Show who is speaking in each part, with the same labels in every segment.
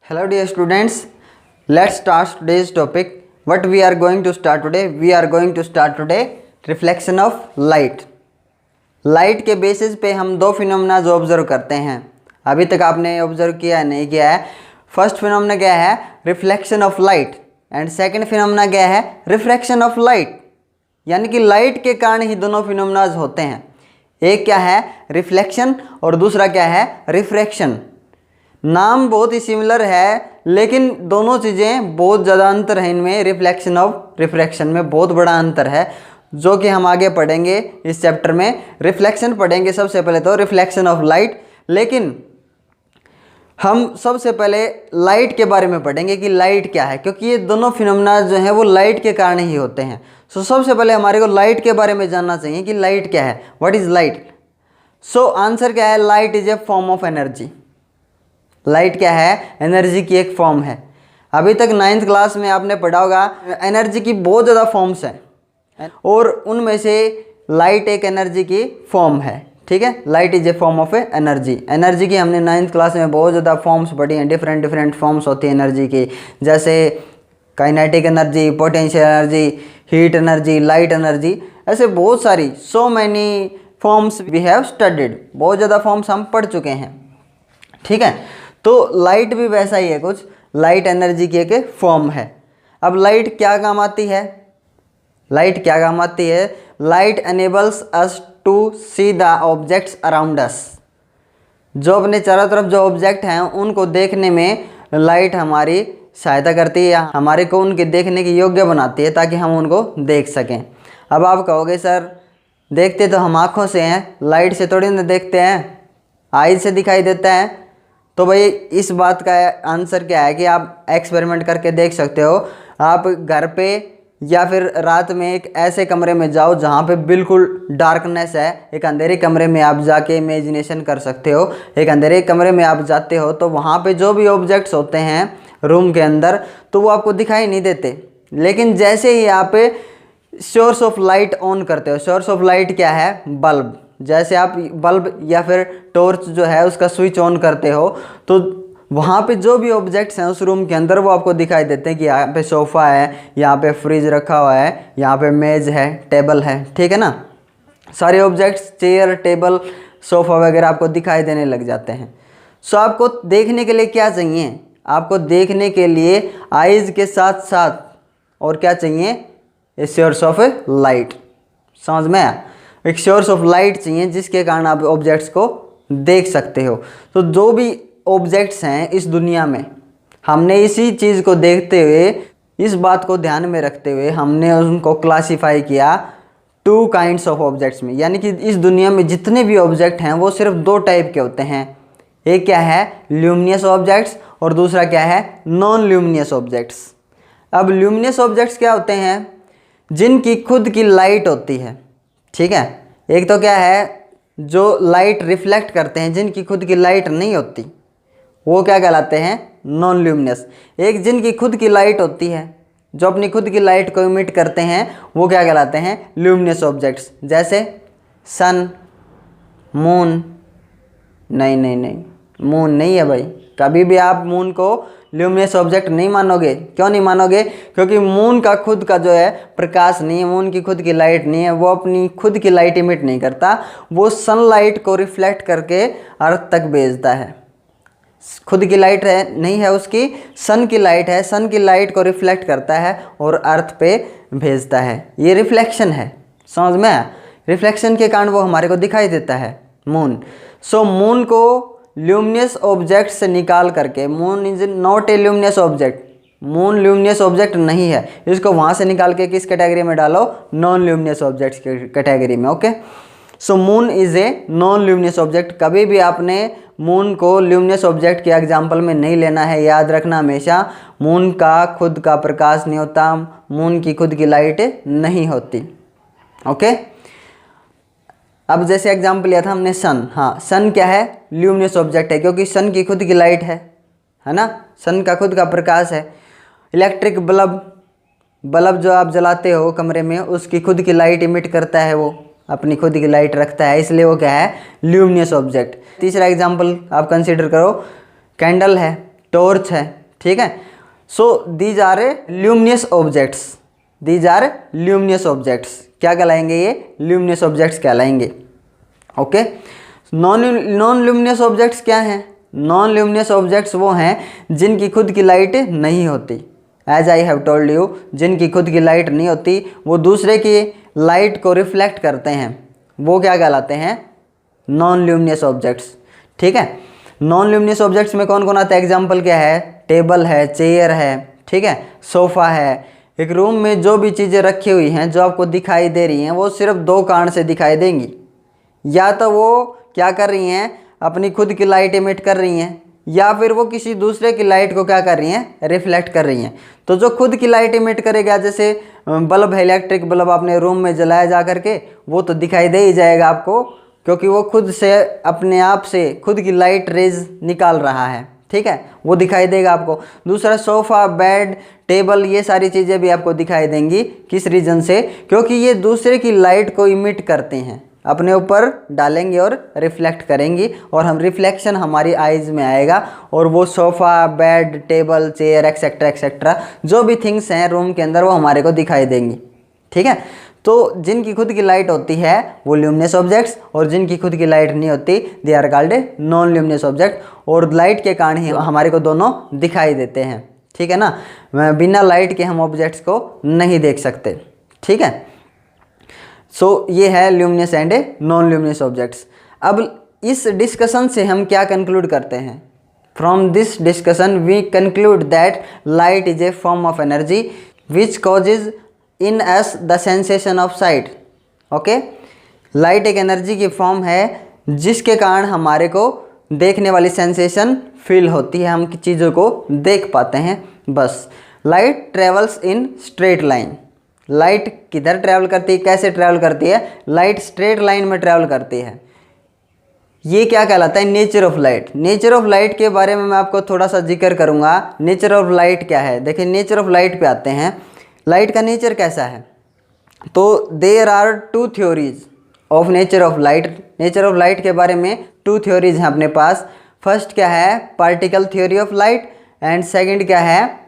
Speaker 1: Hello dear students, let's start today's topic. What we are going to start today? We are going to start today reflection of light. Light के basis पे हम दो phenomena जो observe करते हैं, अभी तक आपने ऑब्जर्व किया है नहीं किया है। फर्स्ट फिनोमेना क्या है? Reflection of light, and second phenomena क्या है? Refraction of light. यानी कि लाइट के कारण ही दोनों फिनोमेनाज होते हैं। एक क्या है? रिफ्लेक्शन, और दूसरा क्या है? रिफ्रैक्शन। नाम बहुत ही सिमिलर है, लेकिन दोनों चीज़ें बहुत ज़्यादा अंतर है इनमें। रिफ्लेक्शन और रिफ्रैक्शन में बहुत बड़ा अंतर है, जो कि हम आगे पढ़ेंगे इस चैप्टर में। रिफ्लेक्शन पढ़ेंगे सबसे पहले तो, रिफ्लेक्शन ऑफ लाइट, लेकिन हम सबसे पहले लाइट के बारे में पढ़ेंगे कि लाइट क्या है, क्योंकि ये दोनों फिनोमेना जो हैं वो लाइट के कारण ही होते हैं। सो सबसे पहले हमारे को लाइट के बारे में जानना चाहिए कि लाइट क्या है। What is light? So answer क्या है? Light is a form of energy. Light क्या है? एनर्जी की एक फॉर्म है। अभी तक 9th क्लास में आपने पढ़ा होगा एनर्जी की बहुत ज़्यादा फॉर्म्स हैं, और उनमें से लाइट एक एनर्जी की फॉर्म है। ठीक है, light is a form of A energy. Energy की हमने 9th क्लास में बहुत ज़्यादा फॉर्म्स पढ़ी हैं। डिफरेंट फॉर्म्स होती है एनर्जी की, जैसे kinetic energy, potential energy, heat energy, light energy, ऐसे बहुत सारी so many forms we have studied. बहुत ज़्यादा फॉर्म्स हम पढ़ चुके हैं। ठीक है, तो लाइट भी वैसा ही है कुछ। लाइट एनर्जी की एक फॉर्म है। अब लाइट क्या काम आती है? लाइट क्या काम आती है? Light enables us to see the objects around us. जो अपने चारों तरफ जो ऑब्जेक्ट हैं उनको देखने में लाइट हमारी सहायता करती है, या हमारे को उनके देखने के योग्य बनाती है, ताकि हम उनको देख सकें। अब आप कहोगे सर देखते तो हम आँखों से हैं, लाइट से थोड़ी ना देखते हैं, आईज से दिखाई देता है। तो भाई इस बात का आंसर क्या है कि आप एक्सपेरिमेंट करके देख सकते हो। आप घर पे या फिर रात में एक ऐसे कमरे में जाओ जहाँ पे बिल्कुल डार्कनेस है। एक अंधेरे कमरे में आप जाके इमेजिनेशन कर सकते हो। एक अंधेरे कमरे में आप जाते हो तो वहाँ पे जो भी ऑब्जेक्ट्स होते हैं रूम के अंदर, तो वो आपको दिखाई नहीं देते। लेकिन जैसे ही आप सोर्स ऑफ लाइट ऑन करते हो, सोर्स ऑफ लाइट क्या है? बल्ब। जैसे आप बल्ब या फिर टॉर्च जो है उसका स्विच ऑन करते हो, तो वहाँ पे जो भी ऑब्जेक्ट्स हैं उस रूम के अंदर वो आपको दिखाई देते हैं कि यहाँ पे सोफ़ा है, यहाँ पे फ्रिज रखा हुआ है, यहाँ पे मेज़ है, टेबल है। ठीक है ना, सारे ऑब्जेक्ट्स, चेयर, टेबल, सोफ़ा वगैरह आपको दिखाई देने लग जाते हैं। सो आपको देखने के लिए क्या चाहिए? आपको देखने के लिए आइज़ के साथ साथ और क्या चाहिए? A source of light. समझ में आया? एक सोर्स ऑफ लाइट चाहिए जिसके कारण आप ऑब्जेक्ट्स को देख सकते हो। तो जो भी ऑब्जेक्ट्स हैं इस दुनिया में, हमने इसी चीज़ को देखते हुए, इस बात को ध्यान में रखते हुए हमने उनको क्लासिफाई किया 2 काइंड्स ऑफ ऑब्जेक्ट्स में। यानी कि इस दुनिया में जितने भी ऑब्जेक्ट हैं वो सिर्फ 2 टाइप के होते हैं। एक क्या है? ल्यूमिनियस ऑब्जेक्ट्स, और दूसरा क्या है? Non luminous objects. अब ल्यूमिनियस ऑब्जेक्ट्स क्या होते हैं? जिनकी खुद की लाइट होती है। ठीक है, एक तो क्या है? जो लाइट रिफ्लेक्ट करते हैं, जिनकी खुद की लाइट नहीं होती, वो क्या कहलाते हैं? Non luminous. एक जिनकी खुद की लाइट होती है, जो अपनी खुद की लाइट को इमिट करते हैं, वो क्या कहलाते हैं? Luminous objects. जैसे सन, मून। नहीं, मून नहीं है भाई। कभी भी आप मून को ल्यूमिनियस ऑब्जेक्ट नहीं मानोगे। क्यों नहीं मानोगे? क्योंकि मून का खुद का जो है प्रकाश नहीं है, मून की खुद की लाइट नहीं है, वो अपनी खुद की लाइट इमिट नहीं करता, वो सनलाइट को रिफ्लेक्ट करके अर्थ तक भेजता है। खुद की लाइट है नहीं है उसकी, सन की लाइट है, सन की लाइट को रिफ्लेक्ट करता है और अर्थ पे भेजता है। ये रिफ्लेक्शन है। समझ में आया? रिफ्लेक्शन के कारण वो हमारे को दिखाई देता है, मून। सो मून को ल्यूमिनियस ऑब्जेक्ट से निकाल करके, moon is not a luminous object, moon luminous object नहीं है, इसको वहाँ से निकाल के किस कैटेगरी में डालो? नॉन ल्यूमिनियस ऑब्जेक्ट्स की कैटेगरी में। Okay, so moon is a non luminous object. कभी भी आपने मून को ल्यूमिनियस ऑब्जेक्ट के एग्जाम्पल में नहीं लेना है। याद रखना हमेशा, मून का खुद का प्रकाश नहीं होता, मून की खुद की लाइट नहीं होती। ओके, अब जैसे एग्जाम्पल लिया था हमने सन। हाँ, सन क्या है? ल्यूमिनियस ऑब्जेक्ट है, क्योंकि सन की खुद की लाइट है ना, सन का खुद का प्रकाश है। इलेक्ट्रिक बल्ब जो आप जलाते हो कमरे में, उसकी खुद की लाइट इमिट करता है, वो अपनी खुद की लाइट रखता है, इसलिए वो क्या है? Luminous object. तीसरा एग्जाम्पल आप कंसीडर करो, कैंडल है। टॉर्च है, ठीक है। So these are luminous objects, these are luminous objects, क्या कहलाएंगे ये? ल्यूमिनस ऑब्जेक्ट्स कहलाएंगे। ओके, नॉन ल्यूमिनस ऑब्जेक्ट्स क्या हैं? नॉन ल्यूमिनस ऑब्जेक्ट्स वो हैं जिनकी खुद की लाइट नहीं होती। As I have told you, जिनकी खुद की लाइट नहीं होती, वो दूसरे की लाइट को रिफ्लेक्ट करते हैं, वो क्या कहलाते हैं? नॉन ल्यूमिनस ऑब्जेक्ट्स, ठीक है। नॉन ल्यूमिनस ऑब्जेक्ट्स में कौन कौन आता है? एग्जाम्पल क्या है? टेबल है, चेयर है, ठीक है, सोफ़ा है। एक रूम में जो भी चीज़ें रखी हुई हैं जो आपको दिखाई दे रही हैं वो सिर्फ दो कारण से दिखाई देंगी। या तो वो क्या कर रही हैं? अपनी खुद की लाइट इमिट कर रही हैं, या फिर वो किसी दूसरे की लाइट को क्या कर रही हैं? रिफ्लेक्ट कर रही हैं। तो जो खुद की लाइट इमिट करेगा, जैसे बल्ब है, इलेक्ट्रिक बल्ब आपने रूम में जलाया जा करके, वो तो दिखाई दे ही जाएगा आपको, क्योंकि वो खुद से अपने आप से खुद की लाइट रेज निकाल रहा है, ठीक है, वो दिखाई देगा आपको। दूसरा सोफ़ा, बेड, टेबल, ये सारी चीज़ें भी आपको दिखाई देंगी। किस रीज़न से? क्योंकि ये दूसरे की लाइट को इमिट करते हैं, अपने ऊपर डालेंगे और रिफ्लेक्ट करेंगी, और हम रिफ्लेक्शन हमारी आइज़ में आएगा, और वो sofa, bed, table, chair etcetera etcetera जो भी थिंग्स हैं रूम के अंदर वो हमारे को दिखाई देंगी, ठीक है। तो जिनकी खुद की लाइट होती है वो ल्यूमिनस ऑब्जेक्ट्स, और जिनकी खुद की लाइट नहीं होती they are called non luminous object. और लाइट के कारण ही हमारे को दोनों दिखाई देते हैं, ठीक है ना। बिना लाइट के हम ऑब्जेक्ट्स को नहीं देख सकते, ठीक है। सो ये है luminous and non luminous objects. अब इस डिस्कशन से हम क्या कंक्लूड करते हैं? From this discussion we conclude that light is a form of energy which causes in us the sensation of sight. Okay, light एक एनर्जी की फॉर्म है जिसके कारण हमारे को देखने वाली सेंसेशन फील होती है, हम चीज़ों को देख पाते हैं। बस light travels in straight line. Light किधर ट्रैवल करती है, कैसे ट्रैवल करती है? लाइट स्ट्रेट लाइन में ट्रैवल करती है। ये क्या कहलाता है? Nature of light. Nature of light के बारे में मैं आपको थोड़ा सा जिक्र करूंगा। नेचर ऑफ लाइट क्या है? देखिए, नेचर ऑफ लाइट पे आते हैं। लाइट का नेचर कैसा है? तो there are two theories of nature of light. Nature of light के बारे में टू थ्योरीज हैं अपने पास। फर्स्ट क्या है? Particle theory of light, and second क्या है?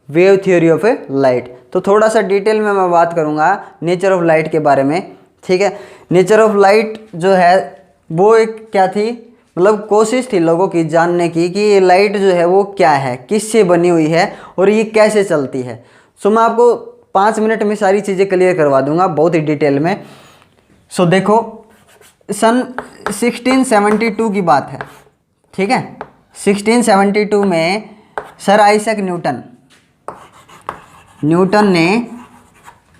Speaker 1: Wave theory of light. तो थोड़ा सा डिटेल में मैं बात करूंगा नेचर ऑफ लाइट के बारे में, ठीक है। नेचर ऑफ लाइट जो है वो एक क्या थी, मतलब कोशिश थी लोगों की जानने की कि ये लाइट जो है वो क्या है, किससे बनी हुई है और ये कैसे चलती है। सो मैं आपको 5 मिनट में सारी चीज़ें क्लियर करवा दूंगा बहुत ही डिटेल में। सो देखो, सन 1672 की बात है, ठीक है। 1672 में सर आइजैक न्यूटन ने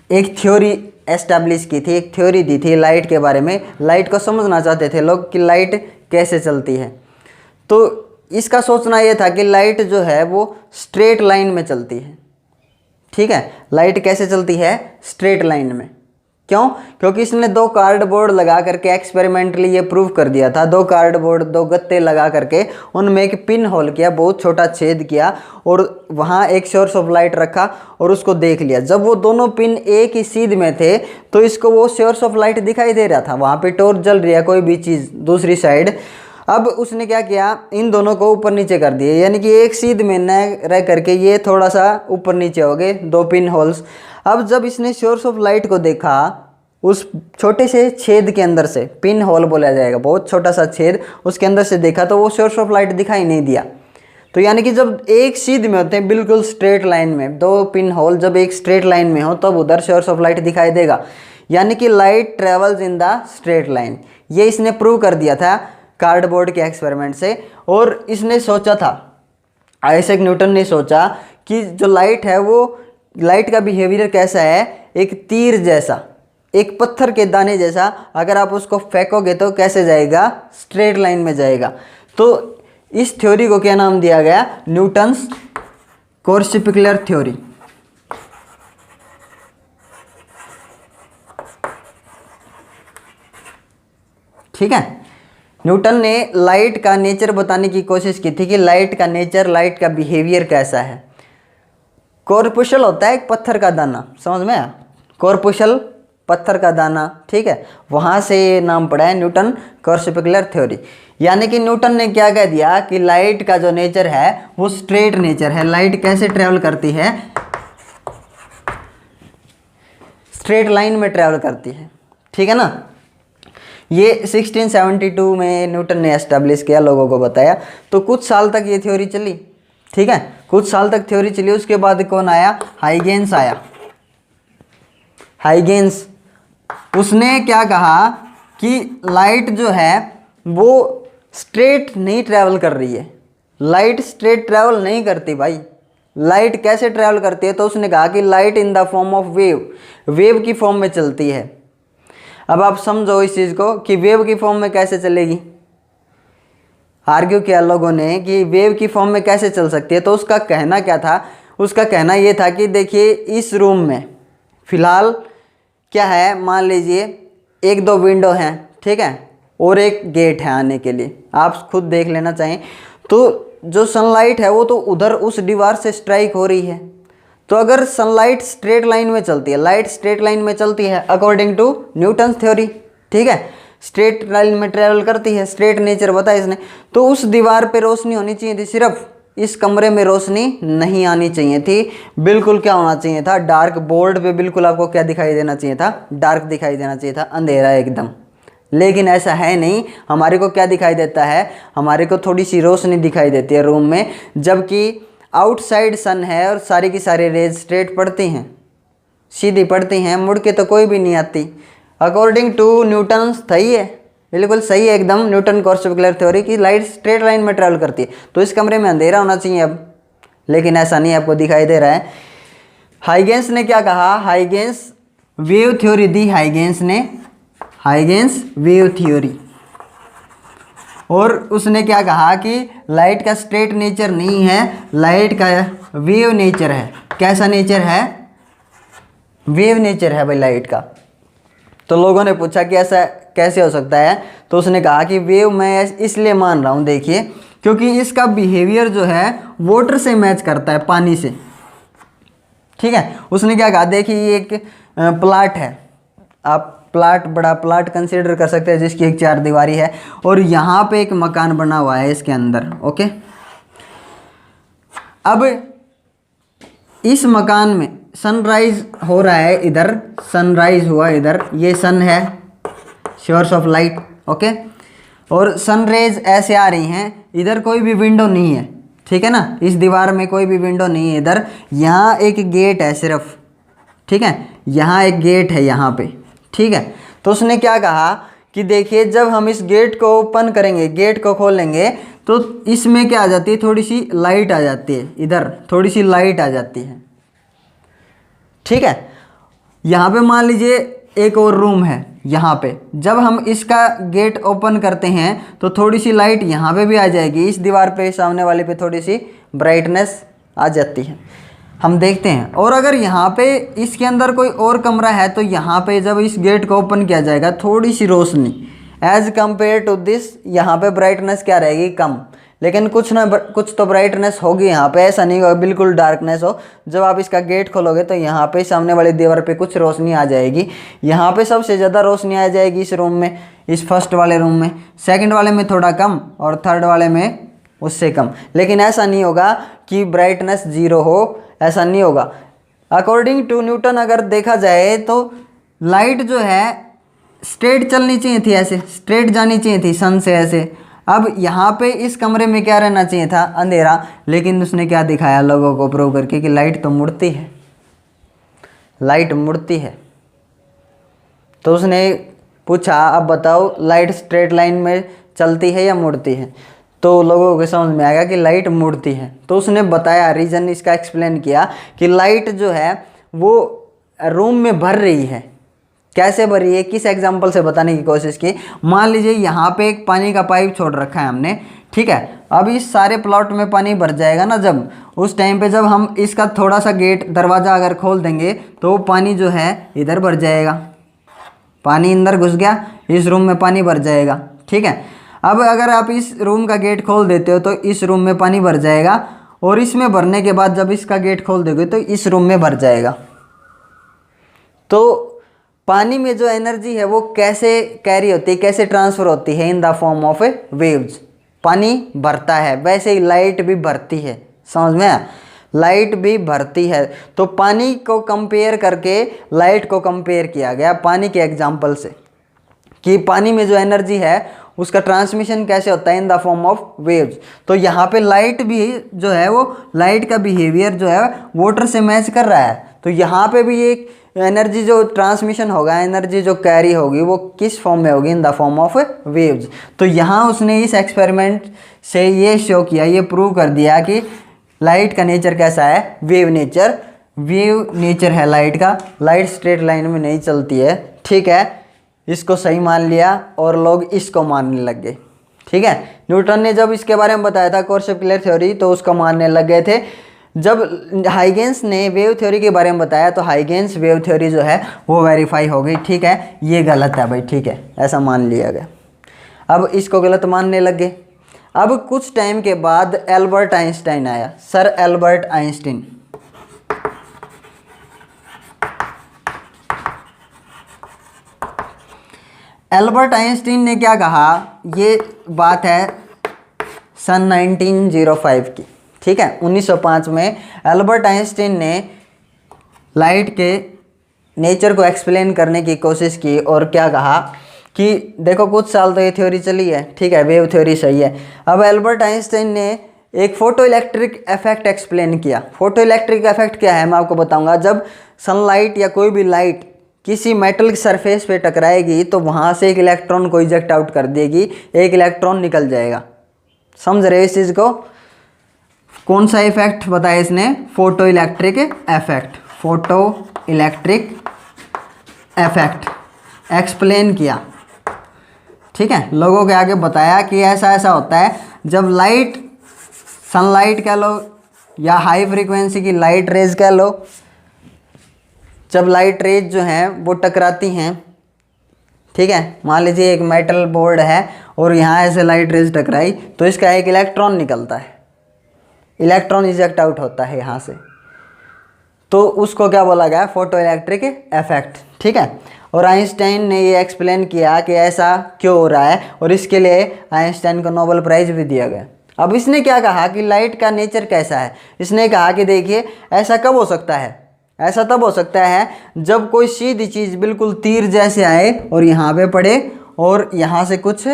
Speaker 1: एक थ्योरी एस्टैब्लिश की थी, एक थ्योरी दी थी लाइट के बारे में। लाइट को समझना चाहते थे लोग कि लाइट कैसे चलती है। तो इसका सोचना ये था कि लाइट जो है वो स्ट्रेट लाइन में चलती है, ठीक है। लाइट कैसे चलती है? स्ट्रेट लाइन में। क्यों? क्योंकि इसने 2 कार्डबोर्ड लगा करके एक्सपेरिमेंटली ये प्रूव कर दिया था। 2 कार्डबोर्ड, 2 गत्ते लगा करके उनमें एक पिन होल किया, बहुत छोटा छेद किया, और वहाँ एक सोर्स ऑफ लाइट रखा और उसको देख लिया। जब वो दोनों पिन एक ही सीध में थे तो इसको वो सोर्स ऑफ लाइट दिखाई दे रहा था, वहाँ पे टॉर्च जल रही है कोई भी चीज़ दूसरी साइड। अब उसने क्या किया, इन दोनों को ऊपर नीचे कर दिए, यानी कि एक सीध में न रह करके ये थोड़ा सा ऊपर नीचे हो गए 2 पिन होल्स। अब जब इसने सोर्स ऑफ लाइट को देखा उस छोटे से छेद के अंदर से, पिन होल बोला जाएगा, बहुत छोटा सा छेद, उसके अंदर से देखा तो वो सोर्स ऑफ लाइट दिखाई नहीं दिया। तो यानी कि जब एक सीध में होते हैं बिल्कुल स्ट्रेट लाइन में, 2 पिन होल जब एक स्ट्रेट लाइन में हो तब उधर सोर्स ऑफ लाइट दिखाई देगा, यानी कि light travels in the straight line. ये इसने प्रूव कर दिया था कार्डबोर्ड के एक्सपेरिमेंट से। और इसने सोचा था, आइजैक न्यूटन ने सोचा कि जो लाइट है वो, लाइट का बिहेवियर कैसा है, एक तीर जैसा, एक पत्थर के दाने जैसा, अगर आप उसको फेंकोगे तो कैसे जाएगा? स्ट्रेट लाइन में जाएगा। तो इस थ्योरी को क्या नाम दिया गया? Newton's corpuscular theory. ठीक है, न्यूटन ने लाइट का नेचर बताने की कोशिश की थी कि लाइट का नेचर, लाइट का बिहेवियर कैसा है। कॉर्पुशल होता है एक पत्थर का दाना, समझ में आया? कॉर्पुशल पत्थर का दाना, ठीक है, वहाँ से ये नाम पड़ा है न्यूटन कॉर्सपिकुलर थ्योरी। यानी कि न्यूटन ने क्या कह दिया कि लाइट का जो नेचर है वो स्ट्रेट नेचर है। लाइट कैसे ट्रेवल करती है? स्ट्रेट लाइन में ट्रेवल करती है, ठीक है ना। ये 1672 में न्यूटन ने एस्टेब्लिश किया, लोगों को बताया। तो कुछ साल तक ये थ्योरी चली, ठीक है, कुछ साल तक थ्योरी चली। उसके बाद कौन आया? हाइगेंस आया। हाइगेंस, उसने क्या कहा कि लाइट जो है वो स्ट्रेट नहीं ट्रैवल कर रही है। लाइट स्ट्रेट ट्रैवल नहीं करती भाई। लाइट कैसे ट्रैवल करती है? तो उसने कहा कि light in the form of wave, wave की फॉर्म में चलती है। अब आप समझो इस चीज़ को कि वेव की फॉर्म में कैसे चलेगी। आर्ग्यू किया लोगों ने कि वेव की फॉर्म में कैसे चल सकती है। तो उसका कहना क्या था? उसका कहना ये था कि देखिए इस रूम में फिलहाल क्या है, मान लीजिए 1-2 विंडो हैं, ठीक है, और एक गेट है आने के लिए। आप खुद देख लेना चाहें तो जो सनलाइट है वो तो उधर उस दीवार से स्ट्राइक हो रही है। तो अगर सनलाइट स्ट्रेट लाइन में चलती है, लाइट स्ट्रेट लाइन में चलती है अकॉर्डिंग टू न्यूटन थ्योरी, ठीक है, स्ट्रेट लाइन में ट्रेवल करती है, स्ट्रेट नेचर बताया इसने। तो उस दीवार पे रोशनी होनी चाहिए थी, सिर्फ इस कमरे में रोशनी नहीं आनी चाहिए थी। बिल्कुल क्या होना चाहिए था? डार्क। बोर्ड पे बिल्कुल आपको क्या दिखाई देना चाहिए था? डार्क दिखाई देना चाहिए था, अंधेरा एकदम। लेकिन ऐसा है नहीं। हमारे को क्या दिखाई देता है? हमारे को थोड़ी सी रोशनी दिखाई देती है रूम में, जबकि आउटसाइड सन है और सारी की सारी रेज स्ट्रेट पड़ती हैं, सीधी पड़ती हैं, मुड़ के तो कोई भी नहीं आती। अकॉर्डिंग टू न्यूटन सही है, बिल्कुल सही है एकदम, न्यूटन कॉर्सपिकुलर थ्योरी की लाइट स्ट्रेट लाइन में ट्रैवल करती है। तो इस कमरे में अंधेरा होना चाहिए अब, लेकिन ऐसा नहीं आपको दिखाई दे रहा है। हाइगेंस ने क्या कहा? हाइगेंस वेव थ्योरी दी, हाइगेंस ने, हाइगेंस वेव थ्योरी। और उसने क्या कहा कि लाइट का स्ट्रेट नेचर नहीं है, लाइट का वेव नेचर है। कैसा नेचर है? वेव नेचर है भाई लाइट का। तो लोगों ने पूछा कि ऐसा कैसे हो सकता है? तो उसने कहा कि वेव मैं इसलिए मान रहा हूँ, देखिए, क्योंकि इसका बिहेवियर जो है वाटर से मैच करता है, पानी से, ठीक है। उसने क्या कहा? देखिए ये एक प्लाट है, आप प्लाट, बड़ा प्लाट कंसीडर कर सकते हैं, जिसकी एक 4 दीवारी है, और यहाँ पे एक मकान बना हुआ है इसके अंदर, ओके। अब इस मकान में सनराइज हो रहा है, इधर सनराइज हुआ, इधर ये सन है, सोर्स ऑफ लाइट, ओके, और सनरेज ऐसे आ रही हैं। इधर कोई भी विंडो नहीं है, ठीक है ना, इस दीवार में कोई भी विंडो नहीं है। इधर यहाँ एक गेट है सिर्फ, ठीक है, यहाँ एक गेट है यहाँ पे, ठीक है। तो उसने क्या कहा कि देखिए जब हम इस गेट को ओपन करेंगे, गेट को खोलेंगे, तो इसमें क्या आ जाती है? थोड़ी सी लाइट आ जाती है, इधर थोड़ी सी लाइट आ जाती है, ठीक है। यहाँ पे मान लीजिए एक और रूम है, यहाँ पे जब हम इसका गेट ओपन करते हैं तो थोड़ी सी लाइट यहाँ पे भी आ जाएगी, इस दीवार पे सामने वाले पे थोड़ी सी ब्राइटनेस आ जाती है, हम देखते हैं। और अगर यहाँ पे इसके अंदर कोई और कमरा है तो यहाँ पे जब इस गेट को ओपन किया जाएगा थोड़ी सी रोशनी एज कम्पेयर टू दिस, यहाँ पे ब्राइटनेस क्या रहेगी? कम। लेकिन कुछ तो ब्राइटनेस होगी यहाँ पे, ऐसा नहीं होगा बिल्कुल डार्कनेस हो। जब आप इसका गेट खोलोगे तो यहाँ पे सामने वाली दीवार पे कुछ रोशनी आ जाएगी। यहाँ पे सबसे ज़्यादा रोशनी आ जाएगी इस रूम में, इस फर्स्ट वाले रूम में, सेकंड वाले में थोड़ा कम, और थर्ड वाले में उससे कम। लेकिन ऐसा नहीं होगा कि ब्राइटनेस 0 हो, ऐसा नहीं होगा। अकॉर्डिंग टू न्यूटन अगर देखा जाए तो लाइट जो है स्ट्रेट चलनी चाहिए थी, ऐसे स्ट्रेट जानी चाहिए थी सन से ऐसे। अब यहाँ पे इस कमरे में क्या रहना चाहिए था? अंधेरा। लेकिन उसने क्या दिखाया लोगों को प्रूव करके कि लाइट तो मुड़ती है, लाइट मुड़ती है। तो उसने पूछा अब बताओ लाइट स्ट्रेट लाइन में चलती है या मुड़ती है? तो लोगों को समझ में आएगा कि लाइट मुड़ती है। तो उसने बताया, रीज़न इसका एक्सप्लेन किया कि लाइट जो है वो रूम में भर रही है। कैसे भर रही है? किस एग्जांपल से बताने की कोशिश की। मान लीजिए यहाँ पे एक पानी का पाइप छोड़ रखा है हमने, ठीक है। अब इस सारे प्लॉट में पानी भर जाएगा ना, जब उस टाइम पे जब हम इसका थोड़ा सा गेट दरवाज़ा अगर खोल देंगे तो पानी जो है इधर भर जाएगा, पानी अंदर घुस गया, इस रूम में पानी भर जाएगा, ठीक है। अब अगर आप इस रूम का गेट खोल देते हो तो इस रूम में पानी भर जाएगा, और इसमें भरने के बाद जब इसका गेट खोल दोगे तो इस रूम में भर जाएगा। तो पानी में जो एनर्जी है वो कैसे कैरी होती है, कैसे ट्रांसफ़र होती है, in the form of A waves. पानी भरता है, वैसे ही लाइट भी भरती है, समझ में आया, लाइट भी भरती है। तो पानी को कंपेयर करके लाइट को कंपेयर किया गया पानी के एग्जाम्पल से, कि पानी में जो एनर्जी है उसका ट्रांसमिशन कैसे होता है, in the form of waves. तो यहाँ पे लाइट भी जो है वो, लाइट का बिहेवियर जो है वाटर से मैच कर रहा है। तो यहाँ पे भी एक एनर्जी जो ट्रांसमिशन होगा, एनर्जी जो कैरी होगी वो किस फॉर्म में होगी, in the form of waves. तो यहाँ उसने इस एक्सपेरिमेंट से ये शो किया, ये प्रूव कर दिया कि लाइट का नेचर कैसा है, वेव नेचर। वेव नेचर है लाइट का, लाइट स्ट्रेट लाइन में नहीं चलती है, ठीक है। इसको सही मान लिया और लोग इसको मानने लग गए, ठीक है। न्यूटन ने जब इसके बारे में बताया था कोर्सेपुलर थ्योरी, तो उसको मानने लग गए थे। जब हाइगेंस ने वेव थ्योरी के बारे में बताया तो हाइगेंस वेव थ्योरी जो है वो वेरीफाई हो गई, ठीक है, ये गलत है भाई, ठीक है, ऐसा मान लिया गया। अब इसको गलत मानने लग गए। अब कुछ टाइम के बाद एल्बर्ट आइंस्टाइन आया, sir Albert Einstein. Albert Einstein ने क्या कहा, ये बात है सन 1905 की, ठीक है। 1905 में एल्बर्ट आइंस्टाइन ने लाइट के नेचर को एक्सप्लेन करने की कोशिश की और क्या कहा कि देखो कुछ साल तो ये थ्योरी चली है, ठीक है, वेव थ्योरी सही है। अब एल्बर्ट आइंस्टाइन ने एक फोटो इलेक्ट्रिक इफेक्ट एक्सप्लेन किया। फोटो इलेक्ट्रिक इफेक्ट क्या है मैं आपको बताऊंगा। जब सनलाइट या कोई भी लाइट किसी मेटल की सरफेस पे टकराएगी तो वहाँ से एक इलेक्ट्रॉन को इजेक्ट आउट कर देगी, एक इलेक्ट्रॉन निकल जाएगा। समझ रहे हो इस चीज़ को? कौन सा इफेक्ट बताया इसने? Photo electric effect. Photo electric effect explain किया, ठीक है, लोगों के आगे बताया कि ऐसा ऐसा होता है जब लाइट, सनलाइट कह लो या हाई फ्रीक्वेंसी की लाइट रेज कह लो, जब लाइट रेज जो हैं वो टकराती हैं, ठीक है, मान लीजिए एक मेटल बोर्ड है और यहाँ ऐसे लाइट रेज टकराई तो इसका एक इलेक्ट्रॉन निकलता है, इलेक्ट्रॉन इजेक्ट आउट होता है यहाँ से, तो उसको क्या बोला गया? फोटो इलेक्ट्रिक इफेक्ट, ठीक है। और आइंस्टाइन ने ये एक्सप्लेन किया कि ऐसा क्यों हो रहा है और इसके लिए आइंस्टाइन को नोबेल प्राइज़ भी दिया गया। अब इसने क्या कहा कि लाइट का नेचर कैसा है? इसने कहा कि देखिए ऐसा कब हो सकता है, ऐसा तब हो सकता है जब कोई सीधी चीज़ बिल्कुल तीर जैसे आए और यहाँ पे पड़े और यहाँ से कुछ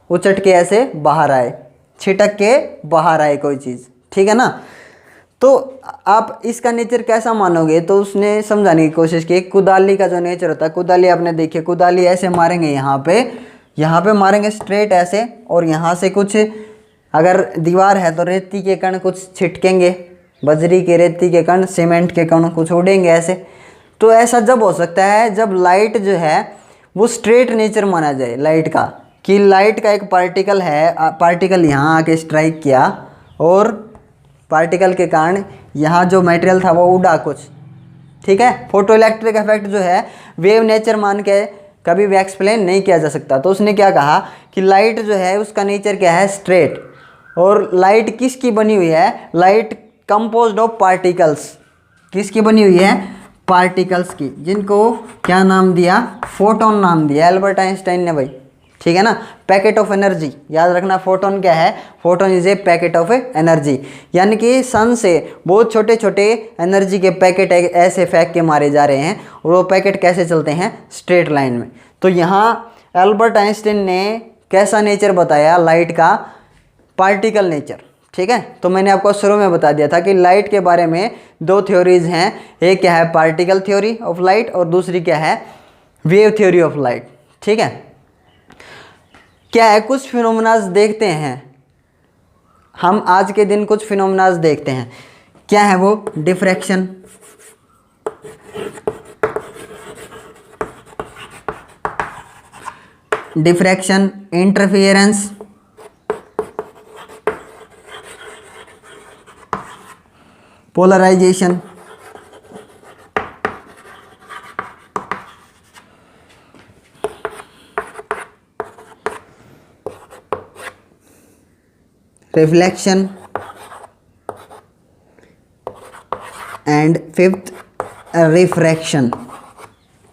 Speaker 1: उचट के ऐसे बाहर आए, छिटक के बाहर आए कोई चीज़, ठीक है ना। तो आप इसका नेचर कैसा मानोगे? तो उसने समझाने की कोशिश की। कुदाली का जो नेचर होता है, कुदाली आपने देखी, कुदाली ऐसे मारेंगे यहाँ पे मारेंगे स्ट्रेट ऐसे, और यहाँ से कुछ अगर दीवार है तो रेती के कण कुछ छिटकेंगे, बजरी के, रेती के कण, सीमेंट के कण कुछ उड़ेंगे ऐसे। तो ऐसा जब हो सकता है जब लाइट जो है वो स्ट्रेट नेचर माना जाए लाइट का, कि लाइट का एक पार्टिकल है, पार्टिकल यहाँ आके स्ट्राइक किया और पार्टिकल के कारण यहाँ जो मटेरियल था वो उड़ा कुछ, ठीक है। फोटो इलेक्ट्रिक इफेक्ट जो है वेव नेचर मान के कभी भी एक्सप्लेन नहीं किया जा सकता। तो उसने क्या कहा कि लाइट जो है उसका नेचर क्या है? स्ट्रेट। और लाइट किसकी बनी हुई है? Light composed of particles. किसकी बनी हुई है? पार्टिकल्स की, जिनको क्या नाम दिया? फोटोन नाम दिया एल्बर्ट आइंस्टाइन ने भाई, ठीक है ना। पैकेट ऑफ एनर्जी, याद रखना, फोटोन क्या है? Photon is a packet of energy, यानी कि सन से बहुत छोटे छोटे एनर्जी के पैकेट ऐसे फेंक के मारे जा रहे हैं और वो पैकेट कैसे चलते हैं? स्ट्रेट लाइन में। तो यहाँ एल्बर्ट आइंस्टाइन ने कैसा नेचर बताया लाइट का? पार्टिकल नेचर, ठीक है। तो मैंने आपको शुरू में बता दिया था कि लाइट के बारे में दो थ्योरीज हैं, एक क्या है पार्टिकल थ्योरी ऑफ लाइट और दूसरी क्या है? वेव थ्योरी ऑफ लाइट, ठीक है। क्या है? कुछ फिनोमेनाज देखते हैं हम आज के दिन, कुछ फिनोमेनाज देखते हैं। क्या है वो? Diffraction, diffraction, interference, polarisation, reflection and fifth refraction,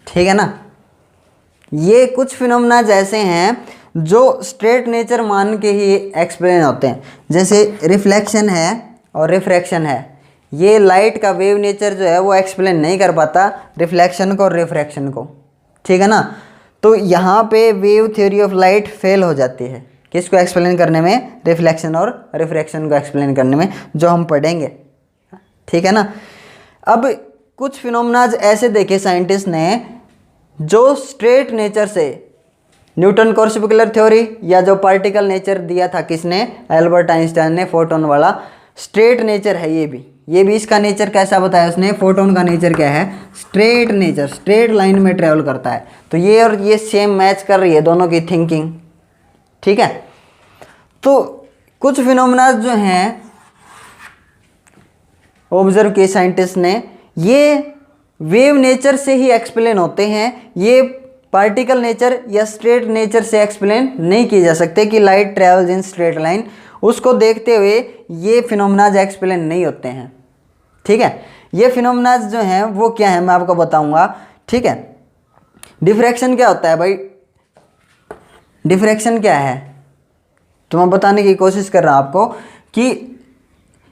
Speaker 1: ठीक है ना। ये कुछ फिनोमेना ऐसे हैं जो स्ट्रेट नेचर मान के ही एक्सप्लेन होते हैं, जैसे रिफ्लेक्शन है और रिफ्रैक्शन है। ये लाइट का वेव नेचर जो है वो एक्सप्लेन नहीं कर पाता रिफ्लेक्शन को और रिफ्रैक्शन को, ठीक है ना। तो यहाँ पे wave theory of light fail हो जाती है, किसको एक्सप्लेन करने में, रिफ्लेक्शन और रिफ्रैक्शन को एक्सप्लेन करने में, जो हम पढ़ेंगे, ठीक है ना। अब कुछ फिनोमेनाज ऐसे देखे साइंटिस्ट ने जो स्ट्रेट नेचर से, न्यूटन कॉर्स्पिकुलर थ्योरी या जो पार्टिकल नेचर दिया था किसने, एल्बर्ट आइंस्टाइन ने, फोटोन वाला स्ट्रेट नेचर है ये भी इसका नेचर कैसा बताया उसने, फोटोन का नेचर क्या है, स्ट्रेट नेचर, स्ट्रेट लाइन में ट्रेवल करता है। तो ये और ये सेम मैच कर रही है दोनों की थिंकिंग, ठीक है। तो कुछ फिनोमेना जो हैं ऑब्जर्व किए साइंटिस्ट ने, ये वेव नेचर से ही एक्सप्लेन होते हैं, ये पार्टिकल नेचर या स्ट्रेट नेचर से एक्सप्लेन नहीं किए जा सकते कि light travels in straight line, उसको देखते हुए ये फिनोमेनाज एक्सप्लेन नहीं होते हैं, ठीक है। ये फिनोमेनाज जो हैं वो क्या है मैं आपको बताऊंगा, ठीक है। डिफ्रैक्शन क्या होता है भाई, डिफ्रैक्शन क्या है तो मैं बताने की कोशिश कर रहा हूँ आपको कि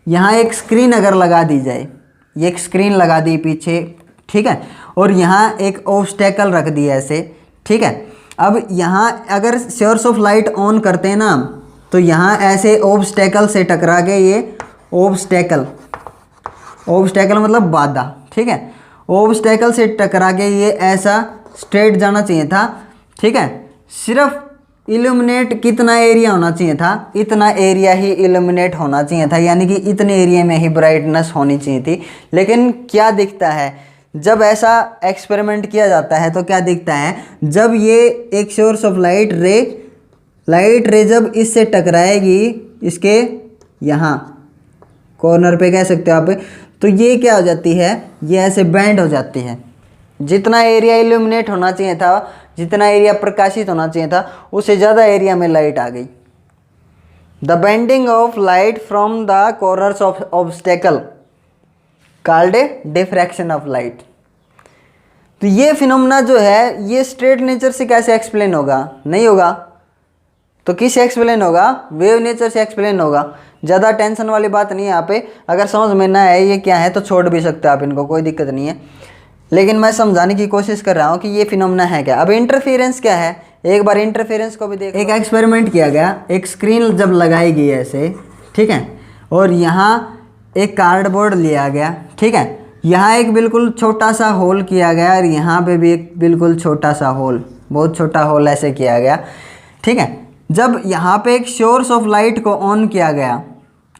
Speaker 1: यहाँ एक स्क्रीन अगर लगा दी जाए, ये एक स्क्रीन लगा दी पीछे, ठीक है, और यहाँ एक ऑब्स्टेकल रख दिया ऐसे, ठीक है। अब यहाँ अगर सोर्स ऑफ लाइट ऑन करते हैं ना, तो यहाँ ऐसे ऑब्स्टेकल से टकरा के, ये ऑब्स्टेकल मतलब बाधा, ठीक है, ऑब्स्टेकल से टकरा के ये ऐसा स्ट्रेट जाना चाहिए था, ठीक है। सिर्फ इल्यूमिनेट कितना एरिया होना चाहिए था, इतना एरिया ही इल्यूमिनेट होना चाहिए था, यानी कि इतने एरिया में ही ब्राइटनेस होनी चाहिए थी। लेकिन क्या दिखता है जब ऐसा एक्सपेरिमेंट किया जाता है, तो क्या दिखता है, जब ये एक सोर्स ऑफ लाइट रे जब इससे टकराएगी, इसके यहाँ कॉर्नर पे कह सकते हो आप, तो ये क्या हो जाती है, ये ऐसे बैंड हो जाती है। जितना एरिया इल्यूमिनेट होना चाहिए था, जितना एरिया प्रकाशित होना चाहिए था, उससे ज़्यादा एरिया में लाइट आ गई। The bending of light from the corners of obstacle called a diffraction of light. तो ये फिनोमेना जो है ये स्ट्रेट नेचर से कैसे एक्सप्लेन होगा, नहीं होगा। तो किससे एक्सप्लेन होगा, वेव नेचर से एक्सप्लेन होगा। ज़्यादा टेंशन वाली बात नहीं है यहाँ पे, अगर समझ में ना आए ये क्या है तो छोड़ भी सकते हो आप इनको, कोई दिक्कत नहीं है। लेकिन मैं समझाने की कोशिश कर रहा हूँ कि ये फिनोमेना है क्या। अब इंटरफेरेंस क्या है, एक बार इंटरफेरेंस को भी देख। एक एक्सपेरिमेंट किया गया, एक स्क्रीन जब लगाई गई ऐसे, ठीक है, और यहाँ एक कार्डबोर्ड लिया गया, ठीक है, यहाँ एक बिल्कुल छोटा सा होल किया गया और यहाँ पे भी एक बिल्कुल छोटा सा होल, बहुत छोटा होल ऐसे किया गया, ठीक है। जब यहाँ पे एक सोर्स ऑफ लाइट को ऑन किया गया,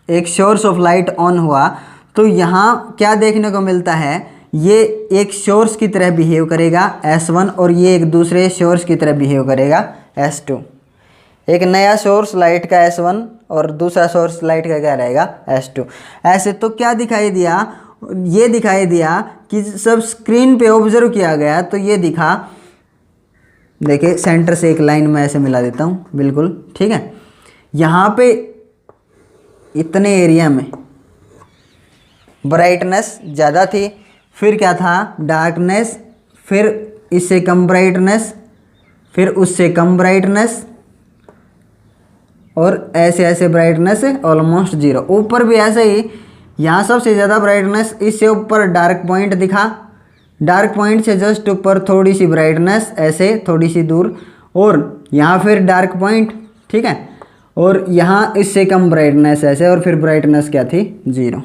Speaker 1: एक सोर्स ऑफ लाइट ऑन हुआ, तो यहाँ क्या देखने को मिलता है, ये एक सोर्स की तरह बिहेव करेगा S1 और ये एक दूसरे सोर्स की तरह बिहेव करेगा S2। एक नया सोर्स लाइट का S1 और दूसरा सोर्स लाइट का क्या रहेगा S2। ऐसे तो क्या दिखाई दिया, ये दिखाई दिया कि सब स्क्रीन पे ऑब्जर्व किया गया, तो ये दिखा, देखिए सेंटर से एक लाइन में ऐसे मिला देता हूँ बिल्कुल, ठीक है। यहाँ पे इतने एरिया में ब्राइटनेस ज़्यादा थी, फिर क्या था डार्कनेस, फिर इससे कम ब्राइटनेस, फिर उससे कम ब्राइटनेस, और ऐसे ऐसे ब्राइटनेस ऑलमोस्ट जीरो। ऊपर भी ऐसे ही, यहाँ सबसे ज़्यादा ब्राइटनेस, इससे ऊपर डार्क पॉइंट दिखा, डार्क पॉइंट से जस्ट ऊपर थोड़ी सी ब्राइटनेस ऐसे थोड़ी सी दूर, और यहाँ फिर डार्क पॉइंट, ठीक है, और यहाँ इससे कम ब्राइटनेस ऐसे, और फिर ब्राइटनेस क्या थी, जीरो।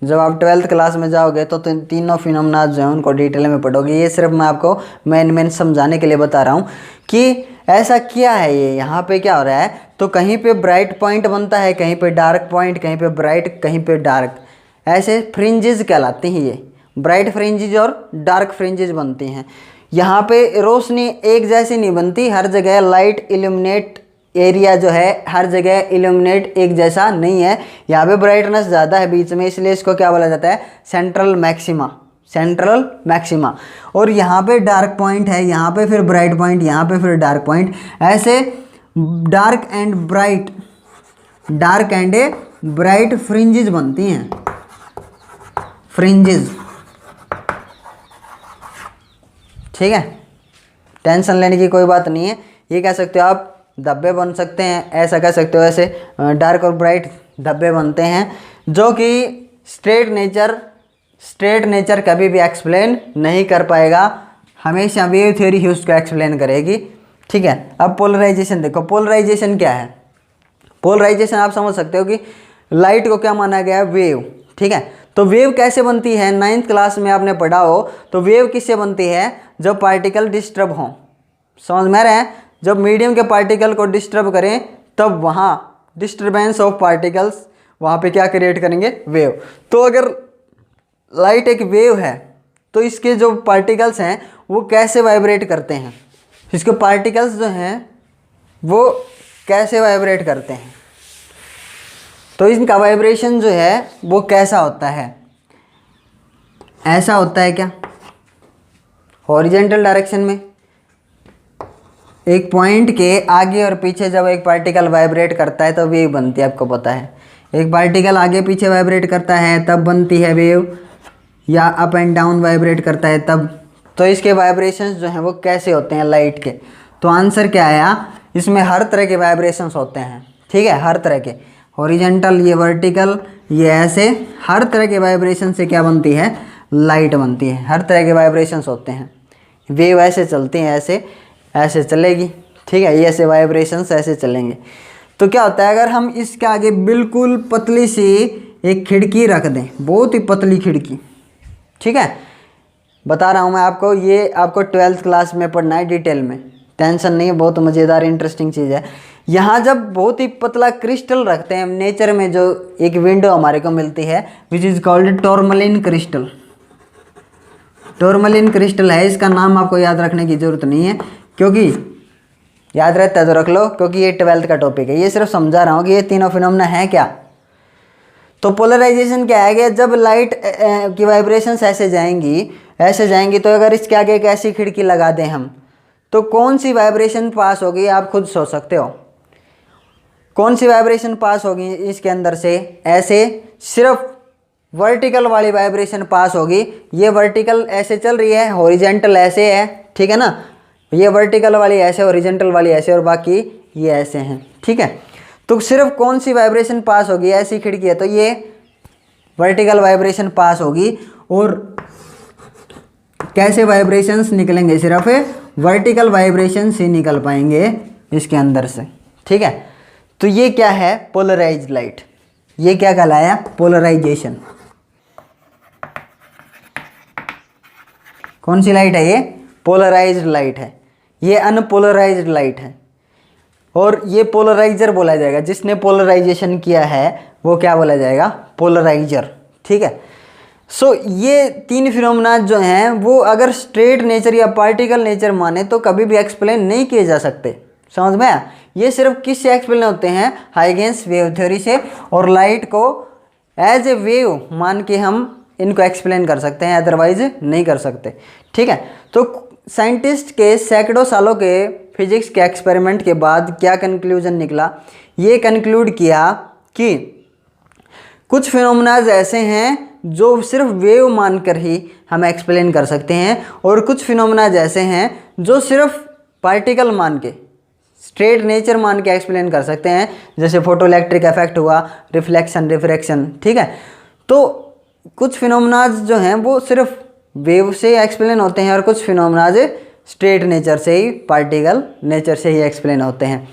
Speaker 1: जब आप 12th क्लास में जाओगे तो तीनों फिनोमेना जो हैं उनको डिटेल में पढ़ोगे। ये सिर्फ मैं आपको मेन समझाने के लिए बता रहा हूँ कि ऐसा क्या है, ये यहाँ पे क्या हो रहा है। तो कहीं पे ब्राइट पॉइंट बनता है, कहीं पे डार्क पॉइंट, कहीं पे ब्राइट, कहीं पे डार्क, ऐसे फ्रिंजेस कहलाते हैं ये, ब्राइट फ्रिंजेस और डार्क फ्रिंजेस बनती हैं। यहाँ पे रोशनी एक जैसी नहीं बनती, हर जगह लाइट इल्यूमिनेट एरिया जो है हर जगह इल्यूमिनेट एक जैसा नहीं है। यहाँ पे ब्राइटनेस ज़्यादा है बीच में, इसलिए इसको क्या बोला जाता है, सेंट्रल मैक्सिमा, सेंट्रल मैक्सिमा। और यहाँ पे डार्क पॉइंट है, यहाँ पे फिर ब्राइट पॉइंट, यहाँ पे फिर डार्क पॉइंट, ऐसे dark and bright, dark and bright fringes बनती हैं, फ्रिंजेस, ठीक है, टेंशन लेने की कोई बात नहीं है। ये कह सकते हो आप धब्बे बन सकते हैं, ऐसा कह सकते हो, ऐसे डार्क और ब्राइट धब्बे बनते हैं जो कि स्ट्रेट नेचर कभी भी एक्सप्लेन नहीं कर पाएगा, हमेशा वेव थ्योरी ही उसको एक्सप्लेन करेगी। ठीक है, अब पोलराइजेशन देखो, पोलराइजेशन क्या है? पोलराइजेशन आप समझ सकते हो कि लाइट को क्या माना गया है? वेव। ठीक है, तो वेव कैसे बनती है? 9th क्लास में आपने पढ़ा हो। तो वेव किससे बनती है? जब पार्टिकल डिस्टर्ब हों, समझ में आ रहा है? जब मीडियम के पार्टिकल को डिस्टर्ब करें तब वहाँ डिस्टर्बेंस ऑफ पार्टिकल्स, वहाँ पे क्या क्रिएट करेंगे? वेव। तो अगर लाइट एक वेव है तो इसके जो पार्टिकल्स हैं वो कैसे वाइब्रेट करते हैं? इसके पार्टिकल्स जो हैं वो कैसे वाइब्रेट करते हैं? तो इनका वाइब्रेशन जो है वो कैसा होता है? ऐसा होता है क्या? हॉरिजेंटल डायरेक्शन में एक पॉइंट के आगे और पीछे जब एक पार्टिकल वाइब्रेट करता है तो वेव बनती है, आपको पता है। एक पार्टिकल आगे पीछे वाइब्रेट करता है तब बनती है वेव, या अप एंड डाउन वाइब्रेट करता है तब। तो इसके वाइब्रेशंस जो हैं वो कैसे होते हैं लाइट के? तो आंसर क्या आया? इसमें हर तरह के वाइब्रेशंस होते हैं। ठीक है, हर तरह के, हॉरिजेंटल, ये वर्टिकल, ये ऐसे, हर तरह के वाइब्रेशन से क्या बनती है? लाइट बनती है। हर तरह के वाइब्रेशंस होते हैं। वेव ऐसे चलती हैं, ऐसे ऐसे चलेगी। ठीक है, ये ऐसे वाइब्रेशंस ऐसे चलेंगे। तो क्या होता है अगर हम इसके आगे बिल्कुल पतली सी एक खिड़की रख दें, बहुत ही पतली खिड़की। ठीक है, बता रहा हूँ मैं आपको, ये आपको 12th क्लास में पढ़ना है डिटेल में, टेंशन नहीं है, बहुत मज़ेदार इंटरेस्टिंग चीज़ है। यहाँ जब बहुत ही पतला क्रिस्टल रखते हैं नेचर में, जो एक विंडो हमारे को मिलती है which is called tourmaline crystal. Tourmaline crystal है, इसका नाम आपको याद रखने की ज़रूरत नहीं है, क्योंकि याद रहता है तो रख लो, क्योंकि ये 12th का टॉपिक है। ये सिर्फ समझा रहा हूँ कि ये तीनों फिनोमेना है क्या। तो पोलराइजेशन क्या है कि जब लाइट की वाइब्रेशंस ऐसे जाएंगी तो अगर इसके आगे एक ऐसी खिड़की लगा दें हम, तो कौन सी वाइब्रेशन पास होगी? आप खुद सोच सकते हो कौन सी वाइब्रेशन पास होगी इसके अंदर से? ऐसे सिर्फ वर्टिकल वाली वाइब्रेशन पास होगी। ये वर्टिकल ऐसे चल रही है, हॉरिजेंटल ऐसे है, ठीक है ना, ये वर्टिकल वाली ऐसे, हॉरिजेंटल वाली ऐसे, और बाकी ये ऐसे हैं। ठीक है, तो सिर्फ कौन सी वाइब्रेशन पास होगी? ऐसी खिड़की है तो ये वर्टिकल वाइब्रेशन पास होगी। और कैसे वाइब्रेशंस निकलेंगे? सिर्फ वर्टिकल वाइब्रेशंस ही निकल पाएंगे इसके अंदर से। ठीक है, तो ये क्या है? Polarised light. ये क्या कहलाया? पोलराइजेशन। कौन सी लाइट है ये? पोलराइज्ड लाइट है। ये अनपोलराइज्ड लाइट है, और ये पोलराइजर बोला जाएगा। जिसने पोलराइजेशन किया है वो क्या बोला जाएगा? पोलराइजर। ठीक है, सो ये तीन फिनोमेना जो हैं वो अगर स्ट्रेट नेचर या पार्टिकल नेचर माने तो कभी भी एक्सप्लेन नहीं किए जा सकते। समझ में आया? ये सिर्फ किससे एक्सप्लेन होते हैं? हाइगेंस वेव थ्योरी से। और लाइट को एज ए वेव मान के हम इनको एक्सप्लेन कर सकते हैं, अदरवाइज नहीं कर सकते। ठीक है, तो साइंटिस्ट के सैकड़ों सालों के फिजिक्स के एक्सपेरिमेंट के बाद क्या कंक्लूजन निकला? ये कंक्लूड किया कि कुछ फिनोमेनाज ऐसे हैं जो सिर्फ वेव मानकर ही हम एक्सप्लेन कर सकते हैं, और कुछ फिनोमेनाज ऐसे हैं जो सिर्फ पार्टिकल मान के, स्ट्रेट नेचर मान के एक्सप्लेन कर सकते हैं, जैसे फोटो इलेक्ट्रिक इफेक्ट हुआ, रिफ्लेक्शन, रिफ्रैक्शन। ठीक है, तो कुछ फिनोमेनाज जो हैं वो सिर्फ वेव से एक्सप्लेन होते हैं, और कुछ फिनोमेनाज स्ट्रेट नेचर से ही, पार्टिकल नेचर से ही एक्सप्लेन होते हैं।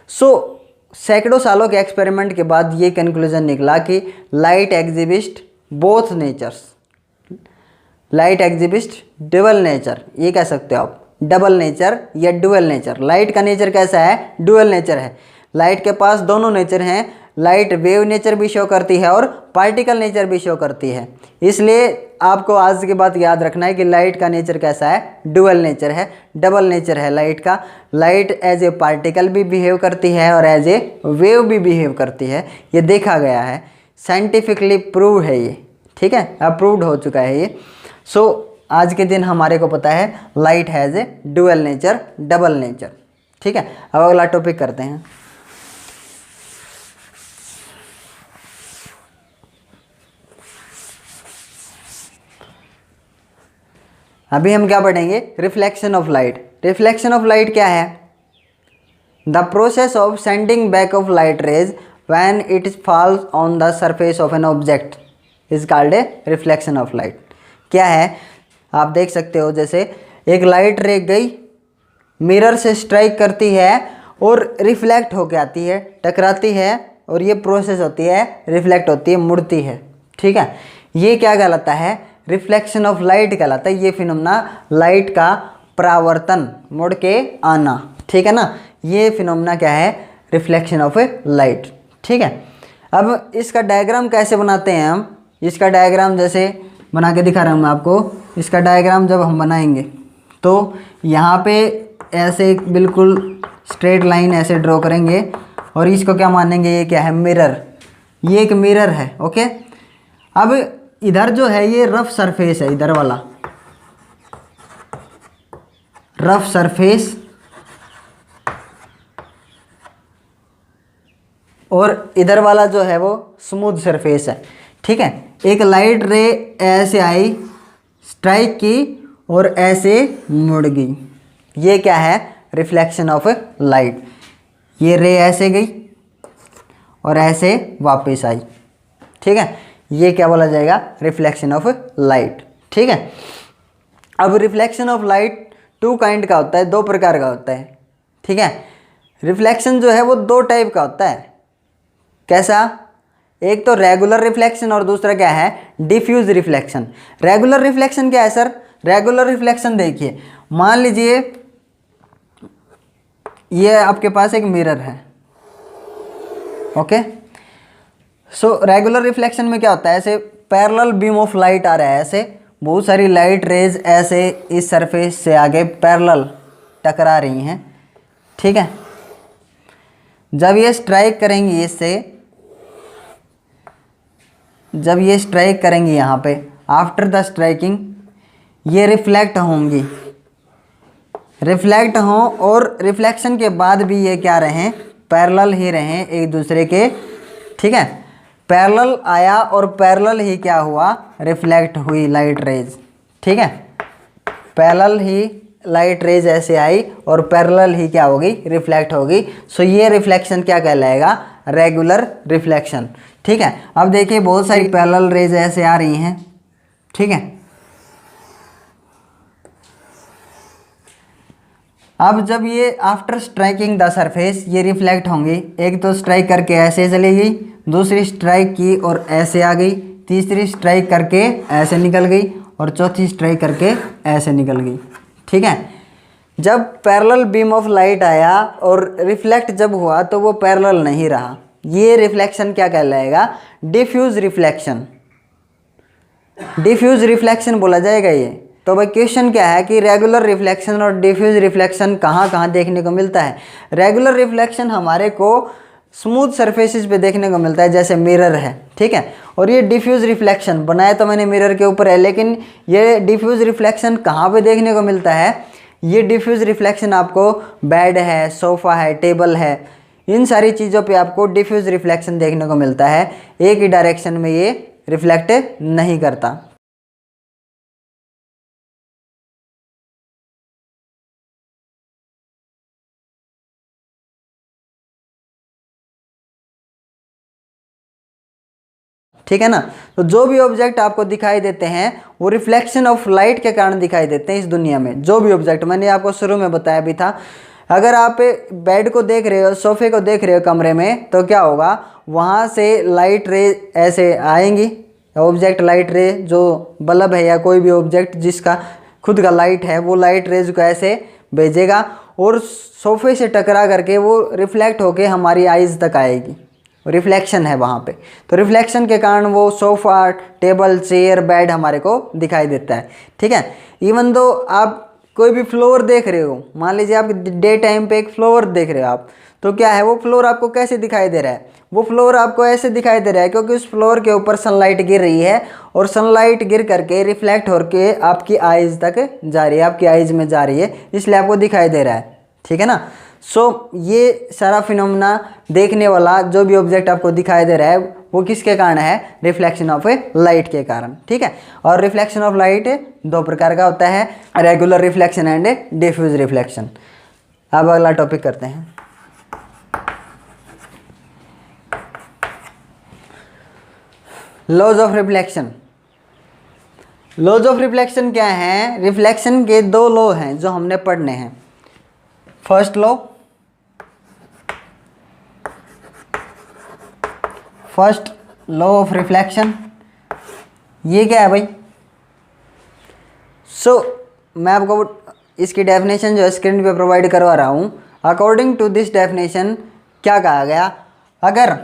Speaker 1: सो सैकड़ों सालों के एक्सपेरिमेंट के बाद ये कंक्लूजन निकला कि light exhibits both natures. Light exhibits double nature, ये कह सकते हो आप, डबल नेचर या डुअल नेचर। लाइट का नेचर कैसा है? डुअल नेचर है। लाइट के पास दोनों नेचर हैं। लाइट वेव नेचर भी शो करती है और पार्टिकल नेचर भी शो करती है। इसलिए आपको आज के बाद याद रखना है कि लाइट का नेचर कैसा है? डुअल नेचर है, डबल नेचर है लाइट का। लाइट एज ए पार्टिकल भी बिहेव करती है और एज ए वेव भी बिहेव करती है। ये देखा गया है, साइंटिफिकली प्रूव है ये। ठीक है, अप्रूव्ड हो चुका है ये। सो आज के दिन हमारे को पता है light has A dual nature, double nature. ठीक है, अब अगला टॉपिक करते हैं। अभी हम क्या पढ़ेंगे, reflection of light. Reflection of light क्या है? The process of sending back of light rays when it falls on the surface of an object is called a reflection of light. क्या है, आप देख सकते हो जैसे एक लाइट रे गई, मिरर से स्ट्राइक करती है और रिफ्लेक्ट होके आती है, टकराती है, और ये प्रोसेस होती है, रिफ्लेक्ट होती है, मुड़ती है। ठीक है, ये क्या कहलाता है? रिफ्लेक्शन ऑफ लाइट कहलाता है। ये फिनोमेना लाइट का परावर्तन, मुड़ के आना। ठीक है ना, ये फिनोमेना क्या है? Reflection of light. ठीक है, अब इसका डायग्राम कैसे बनाते हैं हम? इसका डायग्राम जैसे बना के दिखा रहा हूँ मैं आपको। इसका डायग्राम जब हम बनाएंगे तो यहाँ पे ऐसे बिल्कुल स्ट्रेट लाइन ऐसे ड्रॉ करेंगे और इसको क्या मानेंगे? ये क्या है? मिरर। ये एक मिरर है। ओके, अब इधर जो है ये रफ सरफेस है, इधर वाला रफ सरफेस, और इधर वाला जो है वो स्मूथ सरफेस है। ठीक है, एक लाइट रे ऐसे आई, स्ट्राइक की और ऐसे मुड़ गई। ये क्या है? Reflection of light. ये रे ऐसे गई और ऐसे वापस आई। ठीक है, ये क्या बोला जाएगा? Reflection of light. ठीक है, अब reflection of light two kind का होता है, दो प्रकार का होता है। ठीक है, रिफ्लेक्शन जो है वो दो टाइप का होता है। कैसा? एक तो रेगुलर रिफ्लेक्शन और दूसरा क्या है? Diffuse reflection. रेगुलर रिफ्लेक्शन क्या है सर? रेगुलर रिफ्लेक्शन देखिए, मान लीजिए ये आपके पास एक मिरर है। ओके, सो रेगुलर रिफ्लेक्शन में क्या होता है? ऐसे पैरेलल बीम ऑफ लाइट आ रहा है, ऐसे बहुत सारी लाइट रेज ऐसे इस सरफेस से आगे पैरेलल टकरा रही हैं। ठीक है, जब ये स्ट्राइक करेंगी इससे, जब ये स्ट्राइक करेंगी यहाँ पे, आफ्टर द स्ट्राइकिंग ये रिफ्लेक्ट होंगी, रिफ्लेक्ट हों, और रिफ्लेक्शन के बाद भी ये क्या रहें? पैरेलल ही रहें एक दूसरे के। ठीक है, पैरेलल आया और पैरेलल ही क्या हुआ? रिफ्लेक्ट हुई लाइट रेज। ठीक है, पैरेलल ही लाइट रेज ऐसे आई और पैरेलल ही क्या होगी? रिफ्लेक्ट होगी। सो ये रिफ्लेक्शन क्या कहलाएगा? Regular reflection. ठीक है, अब देखिए बहुत सारी पैरेलल रेज ऐसे आ रही हैं। ठीक है, अब जब ये आफ्टर स्ट्राइकिंग द सरफेस ये रिफ्लेक्ट होंगी, एक तो स्ट्राइक करके ऐसे चली गई, दूसरी स्ट्राइक की और ऐसे आ गई, तीसरी स्ट्राइक करके ऐसे निकल गई, और चौथी स्ट्राइक करके ऐसे निकल गई। ठीक है, जब पैरेलल बीम ऑफ लाइट आया और रिफ्लेक्ट जब हुआ तो वो पैरेलल नहीं रहा। ये रिफ्लेक्शन क्या कहलाएगा? Diffuse reflection. डिफ्यूज रिफ्लेक्शन बोला जाएगा ये। तो भाई क्वेश्चन क्या है कि रेगुलर रिफ्लेक्शन और डिफ्यूज रिफ्लेक्शन कहाँ कहाँ देखने को मिलता है? रेगुलर रिफ्लेक्शन हमारे को स्मूथ सरफेसेस पे देखने को मिलता है, जैसे मिरर है। ठीक है, और ये डिफ्यूज रिफ्लेक्शन बनाया तो मैंने मिरर के ऊपर है, लेकिन ये डिफ्यूज रिफ्लेक्शन कहाँ पे देखने को मिलता है? ये डिफ्यूज रिफ्लेक्शन आपको बेड है, सोफ़ा है, टेबल है, इन सारी चीज़ों पे आपको डिफ्यूज रिफ्लेक्शन देखने को मिलता है। एक ही डायरेक्शन में ये रिफ्लेक्ट नहीं करता। ठीक है ना, तो जो भी ऑब्जेक्ट आपको दिखाई देते हैं वो रिफ्लेक्शन ऑफ लाइट के कारण दिखाई देते हैं इस दुनिया में। जो भी ऑब्जेक्ट, मैंने आपको शुरू में बताया भी था, अगर आप बेड को देख रहे हो, सोफे को देख रहे हो कमरे में, तो क्या होगा? वहाँ से लाइट रे ऐसे आएंगी, ऑब्जेक्ट लाइट रे, जो बल्ब है या कोई भी ऑब्जेक्ट जिसका खुद का लाइट है, वो लाइट रेज को ऐसे भेजेगा और सोफे से टकरा करके वो रिफ्लेक्ट होके हमारी आइज़ तक आएगी। रिफ्लेक्शन है वहाँ पे। तो रिफ्लेक्शन के कारण वो सोफ़ा, टेबल, चेयर, बेड हमारे को दिखाई देता है। ठीक है, इवन दो आप कोई भी फ्लोर देख रहे हो, मान लीजिए आप डे टाइम पे एक फ्लोर देख रहे हो आप, तो क्या है वो फ्लोर आपको कैसे दिखाई दे रहा है? वो फ्लोर आपको ऐसे दिखाई दे रहा है क्योंकि उस फ्लोर के ऊपर सनलाइट गिर रही है और सनलाइट गिर करके रिफ्लेक्ट होकर आपकी आइज़ तक जा रही है, आपकी आइज़ में जा रही है, इसलिए आपको दिखाई दे रहा है। ठीक है ना, सो ये सारा फिनोमेना देखने वाला जो भी ऑब्जेक्ट आपको दिखाई दे रहा है वो किसके कारण है, रिफ्लेक्शन ऑफ लाइट के कारण, ठीक है। और रिफ्लेक्शन ऑफ लाइट दो प्रकार का होता है, regular reflection and diffuse reflection. अब अगला टॉपिक करते हैं। Laws of reflection. Laws of reflection क्या है, रिफ्लेक्शन के दो लॉ हैं जो हमने पढ़ने हैं। First law, first law of reflection, ये क्या है भाई। सो मैं आपको इसकी डेफिनेशन जो स्क्रीन पे प्रोवाइड करवा रहा हूँ। अकॉर्डिंग टू दिस डेफिनेशन क्या कहा गया, अगर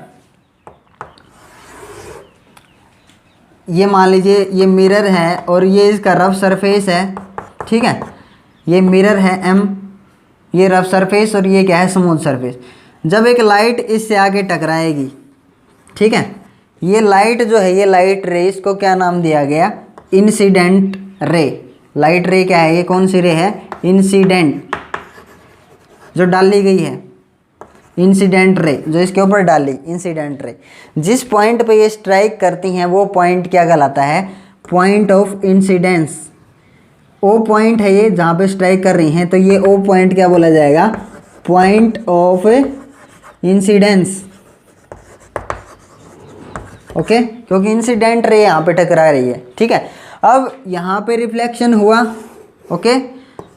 Speaker 1: ये मान लीजिए ये मिरर है और ये इसका रफ सरफेस है, ठीक है, ये मिरर है M, ये रफ सरफेस और ये क्या है, स्मूथ सरफेस। जब एक लाइट इससे आगे टकराएगी, ठीक है, ये लाइट जो है, ये लाइट रे, इसको क्या नाम दिया गया, इंसिडेंट रे। लाइट रे क्या है, ये कौन सी रे है, इंसिडेंट, जो डाली गई है, इंसिडेंट रे, जो इसके ऊपर डाली, इंसिडेंट रे। जिस पॉइंट पे ये स्ट्राइक करती हैं वो पॉइंट क्या कहलाता है, point of incidence. O point है ये जहाँ पे स्ट्राइक कर रही हैं, तो ये ओ पॉइंट क्या बोला जाएगा, पॉइंट ऑफ इंसिडेंस। ओके, क्योंकि इंसिडेंट रे यहाँ पे टकरा रही है, ठीक है। अब यहाँ पे रिफ्लेक्शन हुआ, ओके,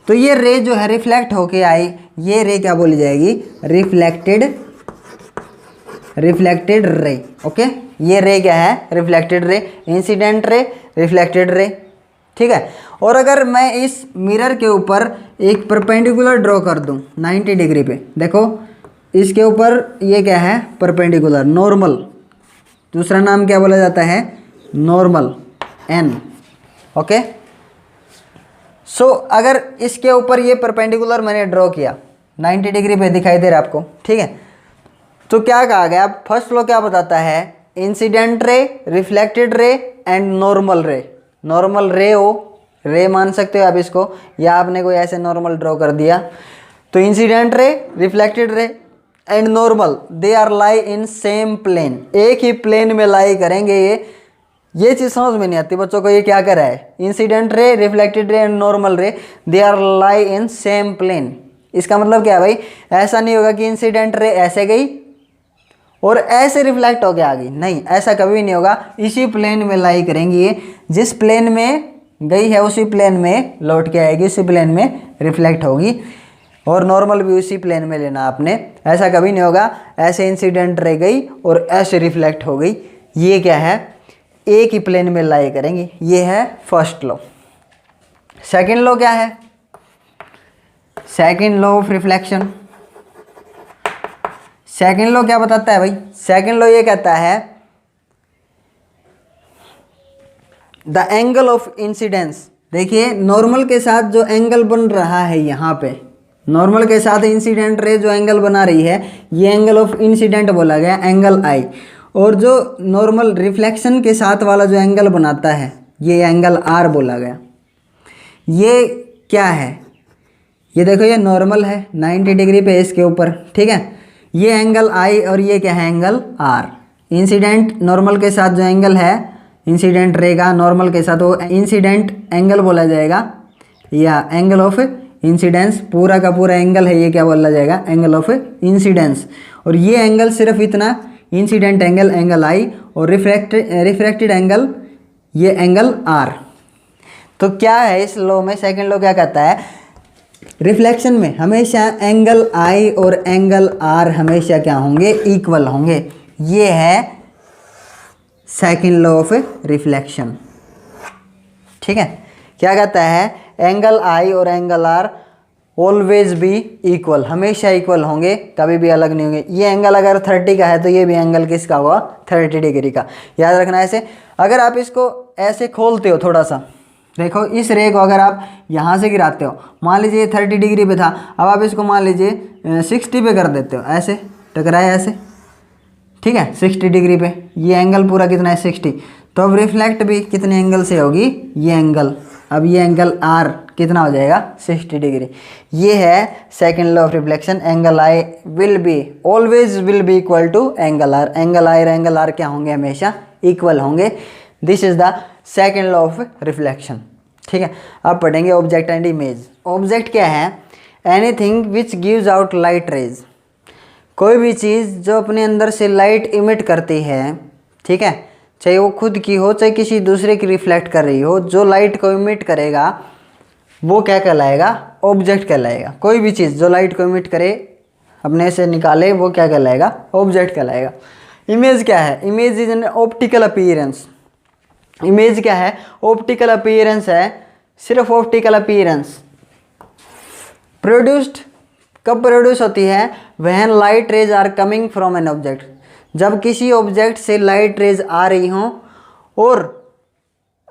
Speaker 1: तो ये रे जो है रिफ्लेक्ट होके आई, ये रे क्या बोली जाएगी, रिफ्लेक्टेड रे। ओके, ये रे क्या है, reflected ray, incident ray, reflected रे, ठीक है। और अगर मैं इस मिरर के ऊपर एक परपेंडिकुलर ड्रॉ कर दूं 90 डिग्री पे, देखो इसके ऊपर ये क्या है, परपेंडिकुलर, नॉर्मल, दूसरा नाम क्या बोला जाता है, नॉर्मल, एन। ओके, सो अगर इसके ऊपर ये परपेंडिकुलर मैंने ड्रॉ किया 90 डिग्री पे दिखाई दे रहा है आपको, ठीक है, तो क्या कहा गया, फर्स्ट लॉ क्या बताता है, incident ray, reflected ray and normal रे। नॉर्मल रे हो, रे मान सकते हो आप इसको, या आपने कोई ऐसे नॉर्मल ड्रॉ कर दिया, तो incident ray, reflected ray and normal, they are lie in same plane, एक ही प्लेन में लाई करेंगे। ये चीज़ समझ में नहीं आती बच्चों को, ये क्या कर रहा है, incident ray, reflected ray and normal ray, they are lie in same plane. इसका मतलब क्या है भाई, ऐसा नहीं होगा कि इंसिडेंट रे ऐसे गई और ऐसे रिफ्लेक्ट हो गया आ गई, नहीं, ऐसा कभी नहीं होगा। इसी प्लेन में लाई करेंगी ये, जिस प्लेन में गई है उसी प्लेन में लौट के आएगी, उसी प्लेन में रिफ्लेक्ट होगी, और नॉर्मल भी उसी प्लेन में लेना आपने। ऐसा कभी नहीं होगा ऐसे इंसिडेंट रे गई और ऐसे रिफ्लेक्ट हो गई, ये क्या है, एक ही प्लेन में लाई करेंगी। ये है फर्स्ट लॉ। सेकंड लॉ क्या है, second law of reflection. Second law क्या बताता है भाई, सेकंड लॉ ये कहता है द एंगल ऑफ इंसिडेंस। देखिए नॉर्मल के साथ जो एंगल बन रहा है यहाँ पे, नॉर्मल के साथ इंसिडेंट रे जो एंगल बना रही है, ये एंगल ऑफ इंसिडेंट बोला गया, एंगल आई। और जो नॉर्मल रिफ्लेक्शन के साथ वाला जो एंगल बनाता है, ये एंगल आर बोला गया। ये क्या है, ये देखो ये नॉर्मल है 90 डिग्री पे इसके ऊपर, ठीक है, ये एंगल आई और ये क्या है, एंगल आर। इंसिडेंट नॉर्मल के साथ जो एंगल है, इंसिडेंट रे का नॉर्मल के साथ, वो इंसिडेंट एंगल बोला जाएगा, या एंगल ऑफ इंसिडेंस। पूरा का पूरा एंगल है, ये क्या बोला जाएगा, एंगल ऑफ इंसिडेंस। और ये एंगल सिर्फ इतना, इंसिडेंट एंगल, एंगल आई, और रिफ्रैक्टेड एंगल, ये एंगल आर। तो क्या है इस लॉ में, सेकंड लॉ क्या कहता है, रिफ्लेक्शन में हमेशा एंगल आई और एंगल आर हमेशा क्या होंगे, इक्वल होंगे। ये है सेकंड लॉ ऑफ रिफ्लेक्शन, ठीक है। क्या कहता है, एंगल आई और angle R always be equal, हमेशा इक्वल होंगे, कभी भी अलग नहीं होंगे। ये एंगल अगर 30 का है तो ये भी एंगल किसका होगा, 30 डिग्री का, याद रखना ऐसे। अगर आप इसको ऐसे खोलते हो थोड़ा सा, देखो इस रे को अगर आप यहाँ से गिराते हो, मान लीजिए 30 डिग्री पे था, अब आप इसको मान लीजिए 60 पे कर देते हो, ऐसे टकराए ऐसे, ठीक है, 60 डिग्री पे, ये एंगल पूरा कितना है, 60। तो अब रिफ्लेक्ट भी कितने एंगल से होगी, ये एंगल अब ये एंगल आर कितना हो जाएगा 60 डिग्री। ये है second law of reflection, angle I will be always will be equal to angle R. Angle R क्या होंगे, हमेशा इक्वल होंगे। This is the second law of reflection. ठीक है, अब पढ़ेंगे ऑब्जेक्ट एंड इमेज। ऑब्जेक्ट क्या है, anything which gives out light rays, कोई भी चीज़ जो अपने अंदर से लाइट इमिट करती है, ठीक है, चाहे वो खुद की हो चाहे किसी दूसरे की रिफ्लेक्ट कर रही हो, जो लाइट को इमिट करेगा वो क्या कहलाएगा, ऑब्जेक्ट कहलाएगा। कोई भी चीज़ जो लाइट को इमिट करे, अपने से निकाले, वो क्या कहलाएगा, ऑब्जेक्ट कहलाएगा। इमेज क्या है, image is an optical appearance. Image क्या है, ऑप्टिकल अपीयरेंस है, सिर्फ ऑप्टिकल अपीयरेंस। प्रोड्यूस्ड कब प्रोड्यूस होती है, when light rays are coming from an object, जब किसी ऑब्जेक्ट से लाइट रेज आ रही हों और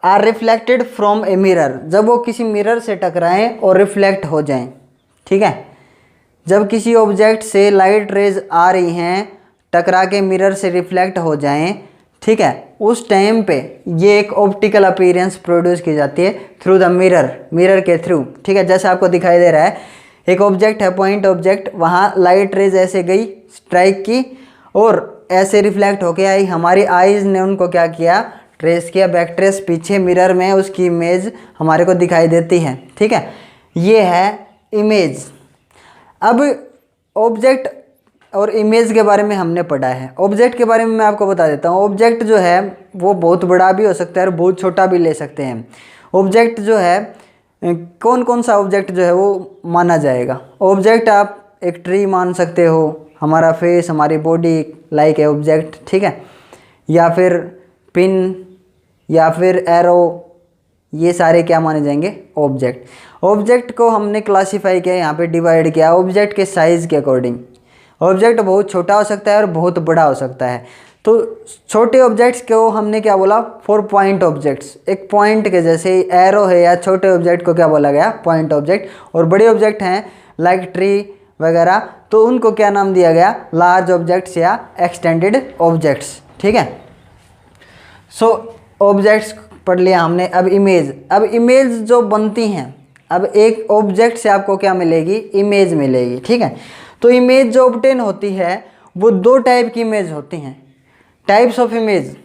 Speaker 1: are reflected from a mirror, जब वो किसी मिरर से टकराएं और रिफ्लेक्ट हो जाएं। ठीक है, जब किसी ऑब्जेक्ट से लाइट रेज आ रही हैं, टकरा के मिरर से रिफ्लेक्ट हो जाएं, ठीक है, उस टाइम पे ये एक ऑप्टिकल अपीयरेंस प्रोड्यूस की जाती है थ्रू द मिरर के थ्रू। ठीक है, जैसे आपको दिखाई दे रहा है, एक ऑब्जेक्ट है, पॉइंट ऑब्जेक्ट, वहाँ लाइट रेज ऐसे गई, स्ट्राइक की और ऐसे रिफ्लेक्ट होके आई, हमारी आईज ने उनको क्या किया, ट्रेस किया, बैक ट्रेस, पीछे मिरर में उसकी इमेज हमारे को दिखाई देती है। ठीक है, ये है इमेज। अब ऑब्जेक्ट और इमेज के बारे में हमने पढ़ा है। ऑब्जेक्ट के बारे में मैं आपको बता देता हूँ। ऑब्जेक्ट जो है वो बहुत बड़ा भी हो सकता है और बहुत छोटा भी ले सकते हैं। ऑब्जेक्ट जो है, कौन कौन सा ऑब्जेक्ट जो है वो माना जाएगा। ऑब्जेक्ट आप एक ट्री मान सकते हो, हमारा फेस, हमारी बॉडी लाइक है ऑब्जेक्ट। ठीक है, या फिर पिन या फिर एरो, ये सारे क्या माने जाएंगे, ऑब्जेक्ट। ऑब्जेक्ट को हमने क्लासीफाई किया, यहाँ पे डिवाइड किया ऑब्जेक्ट के साइज़ के अकॉर्डिंग। ऑब्जेक्ट बहुत छोटा हो सकता है और बहुत बड़ा हो सकता है। तो छोटे ऑब्जेक्ट्स को हमने क्या बोला, 4 पॉइंट ऑब्जेक्ट्स। एक पॉइंट के जैसे एरो है, या छोटे ऑब्जेक्ट को क्या बोला गया, पॉइंट ऑब्जेक्ट। और बड़े ऑब्जेक्ट हैं लाइक ट्री वगैरह, तो उनको क्या नाम दिया गया, लार्ज ऑब्जेक्ट्स या एक्सटेंडेड ऑब्जेक्ट्स। ठीक है, सो ऑब्जेक्ट्स पढ़ लिया हमने। अब इमेज जो बनती हैं, अब एक ऑब्जेक्ट से आपको क्या मिलेगी, इमेज मिलेगी। ठीक है, तो इमेज जो ऑब्टेन होती है वो 2 टाइप की इमेज होती हैं। टाइप्स ऑफ इमेज,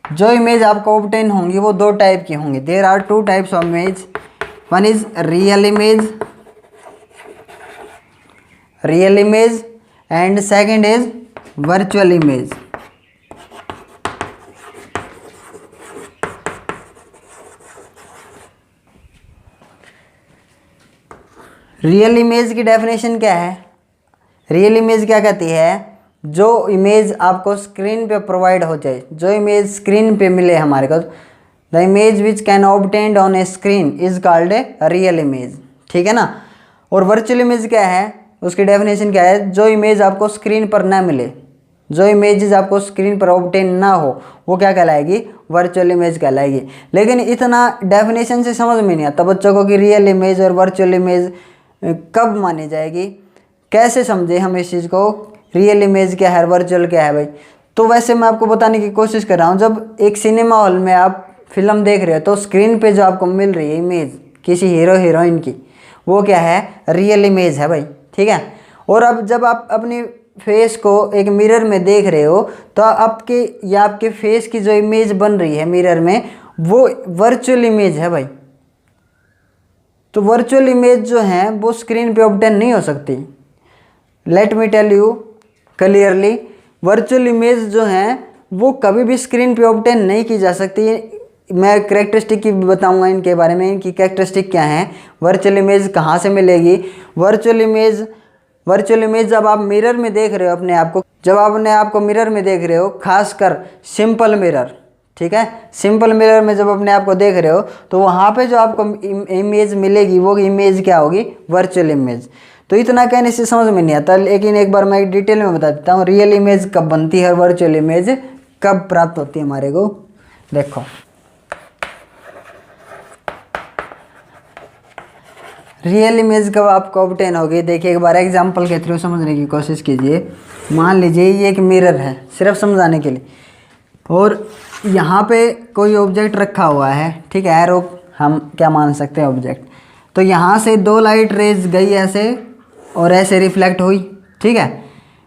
Speaker 1: जो इमेज आपको ऑब्टेन होंगी वो 2 टाइप की होंगी। There are 2 types of image. One is real image and second is virtual image. Real image की डेफिनेशन क्या है, रियल इमेज क्या कहती है, जो इमेज आपको स्क्रीन पे प्रोवाइड हो जाए, जो इमेज स्क्रीन पे मिले हमारे को, the image which can obtained on A screen is called a real image. ठीक है ना। और वर्चुअल इमेज क्या है, उसकी डेफिनेशन क्या है, जो इमेज आपको स्क्रीन पर ना मिले, जो इमेजेस आपको स्क्रीन पर ऑब्टेन ना हो, वो क्या कहलाएगी, वर्चुअल इमेज कहलाएगी। लेकिन इतना डेफिनेशन से समझ में नहीं आता बच्चों को कि रियल इमेज और वर्चुअल इमेज कब मानी जाएगी, कैसे समझे हम इस चीज़ को, रियल इमेज क्या है, वर्चुअल क्या है भाई। तो वैसे मैं आपको बताने की कोशिश कर रहा हूँ, जब एक सिनेमा हॉल में आप फिल्म देख रहे हो तो स्क्रीन पे जो आपको मिल रही है इमेज किसी हीरो हीरोइन की, वो क्या है, रियल इमेज है भाई। ठीक है। और अब जब आप अपनी फेस को एक मिरर में देख रहे हो तो आपके फेस की जो इमेज बन रही है मिरर में, वो वर्चुअल इमेज है भाई। तो वर्चुअल इमेज जो है वो स्क्रीन पे ऑब्टेन नहीं हो सकती। Let me tell you clearly, virtual image जो हैं वो कभी भी स्क्रीन पे ऑब्टेन नहीं की जा सकती। मैं कैरेक्टरिस्टिक की बताऊंगा इनके बारे में, इनकी कैरेक्टरिस्टिक क्या है, वर्चुअल इमेज कहाँ से मिलेगी। वर्चुअल इमेज जब आप मिरर में देख रहे हो अपने आप को, जब आप अपने आप को मिरर में देख रहे हो, खासकर सिंपल मिरर, ठीक है, सिंपल मिरर में जब अपने आप को देख रहे हो तो वहाँ पे जो आपको इमेज मिलेगी वो इमेज क्या होगी, वर्चुअल इमेज। तो इतना कहने से समझ में नहीं आता, लेकिन एक बार मैं डिटेल में बता देता हूँ रियल इमेज कब बनती है और वर्चुअल इमेज कब प्राप्त होती है हमारे को। देखो, रियल इमेज कब आपको ऑब्टेन होगी, देखिए एक बार एग्जांपल के थ्रू समझने की कोशिश कीजिए। मान लीजिए ये एक मिरर है, सिर्फ समझाने के लिए, और यहाँ पे कोई ऑब्जेक्ट रखा हुआ है, ठीक है, एरो हम क्या मान सकते हैं ऑब्जेक्ट। तो यहाँ से दो लाइट रेज गई ऐसे और ऐसे रिफ्लेक्ट हुई, ठीक है।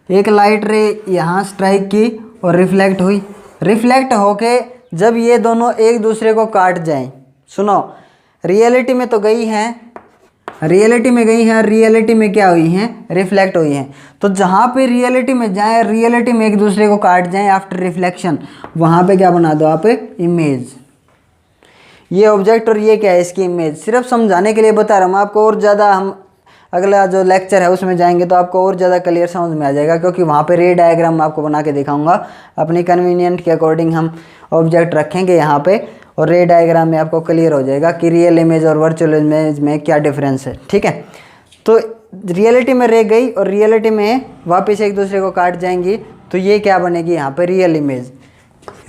Speaker 1: एक लाइट रे यहाँ स्ट्राइक की और रिफ्लेक्ट हुई। रिफ्लेक्ट होके जब ये दोनों एक दूसरे को काट जाएं, सुनो, रियलिटी में तो गई हैं, रियलिटी में गई हैं, रियलिटी में क्या हुई हैं, रिफ्लेक्ट हुई हैं। तो जहाँ पे रियलिटी में जाए, रियलिटी में एक दूसरे को काट जाएं आफ्टर रिफ्लेक्शन, वहाँ पे क्या बना दो आप, इमेज। ये ऑब्जेक्ट और ये क्या है, इसकी इमेज। सिर्फ समझाने के लिए बता रहा हूँ आपको, और ज़्यादा हम अगला जो लेक्चर है उसमें जाएंगे तो आपको और ज़्यादा क्लियर समझ में आ जाएगा, क्योंकि वहाँ पे रे डायग्राम आपको बना के दिखाऊंगा। अपनी कन्वीनियंट के अकॉर्डिंग हम ऑब्जेक्ट रखेंगे यहाँ पे, और रे डायग्राम में आपको क्लियर हो जाएगा कि रियल इमेज और वर्चुअल इमेज में क्या डिफरेंस है, ठीक है। तो रियलिटी में रे गई और रियलिटी में वापस एक दूसरे को काट जाएंगी, तो ये क्या बनेगी यहाँ पे, रियल इमेज।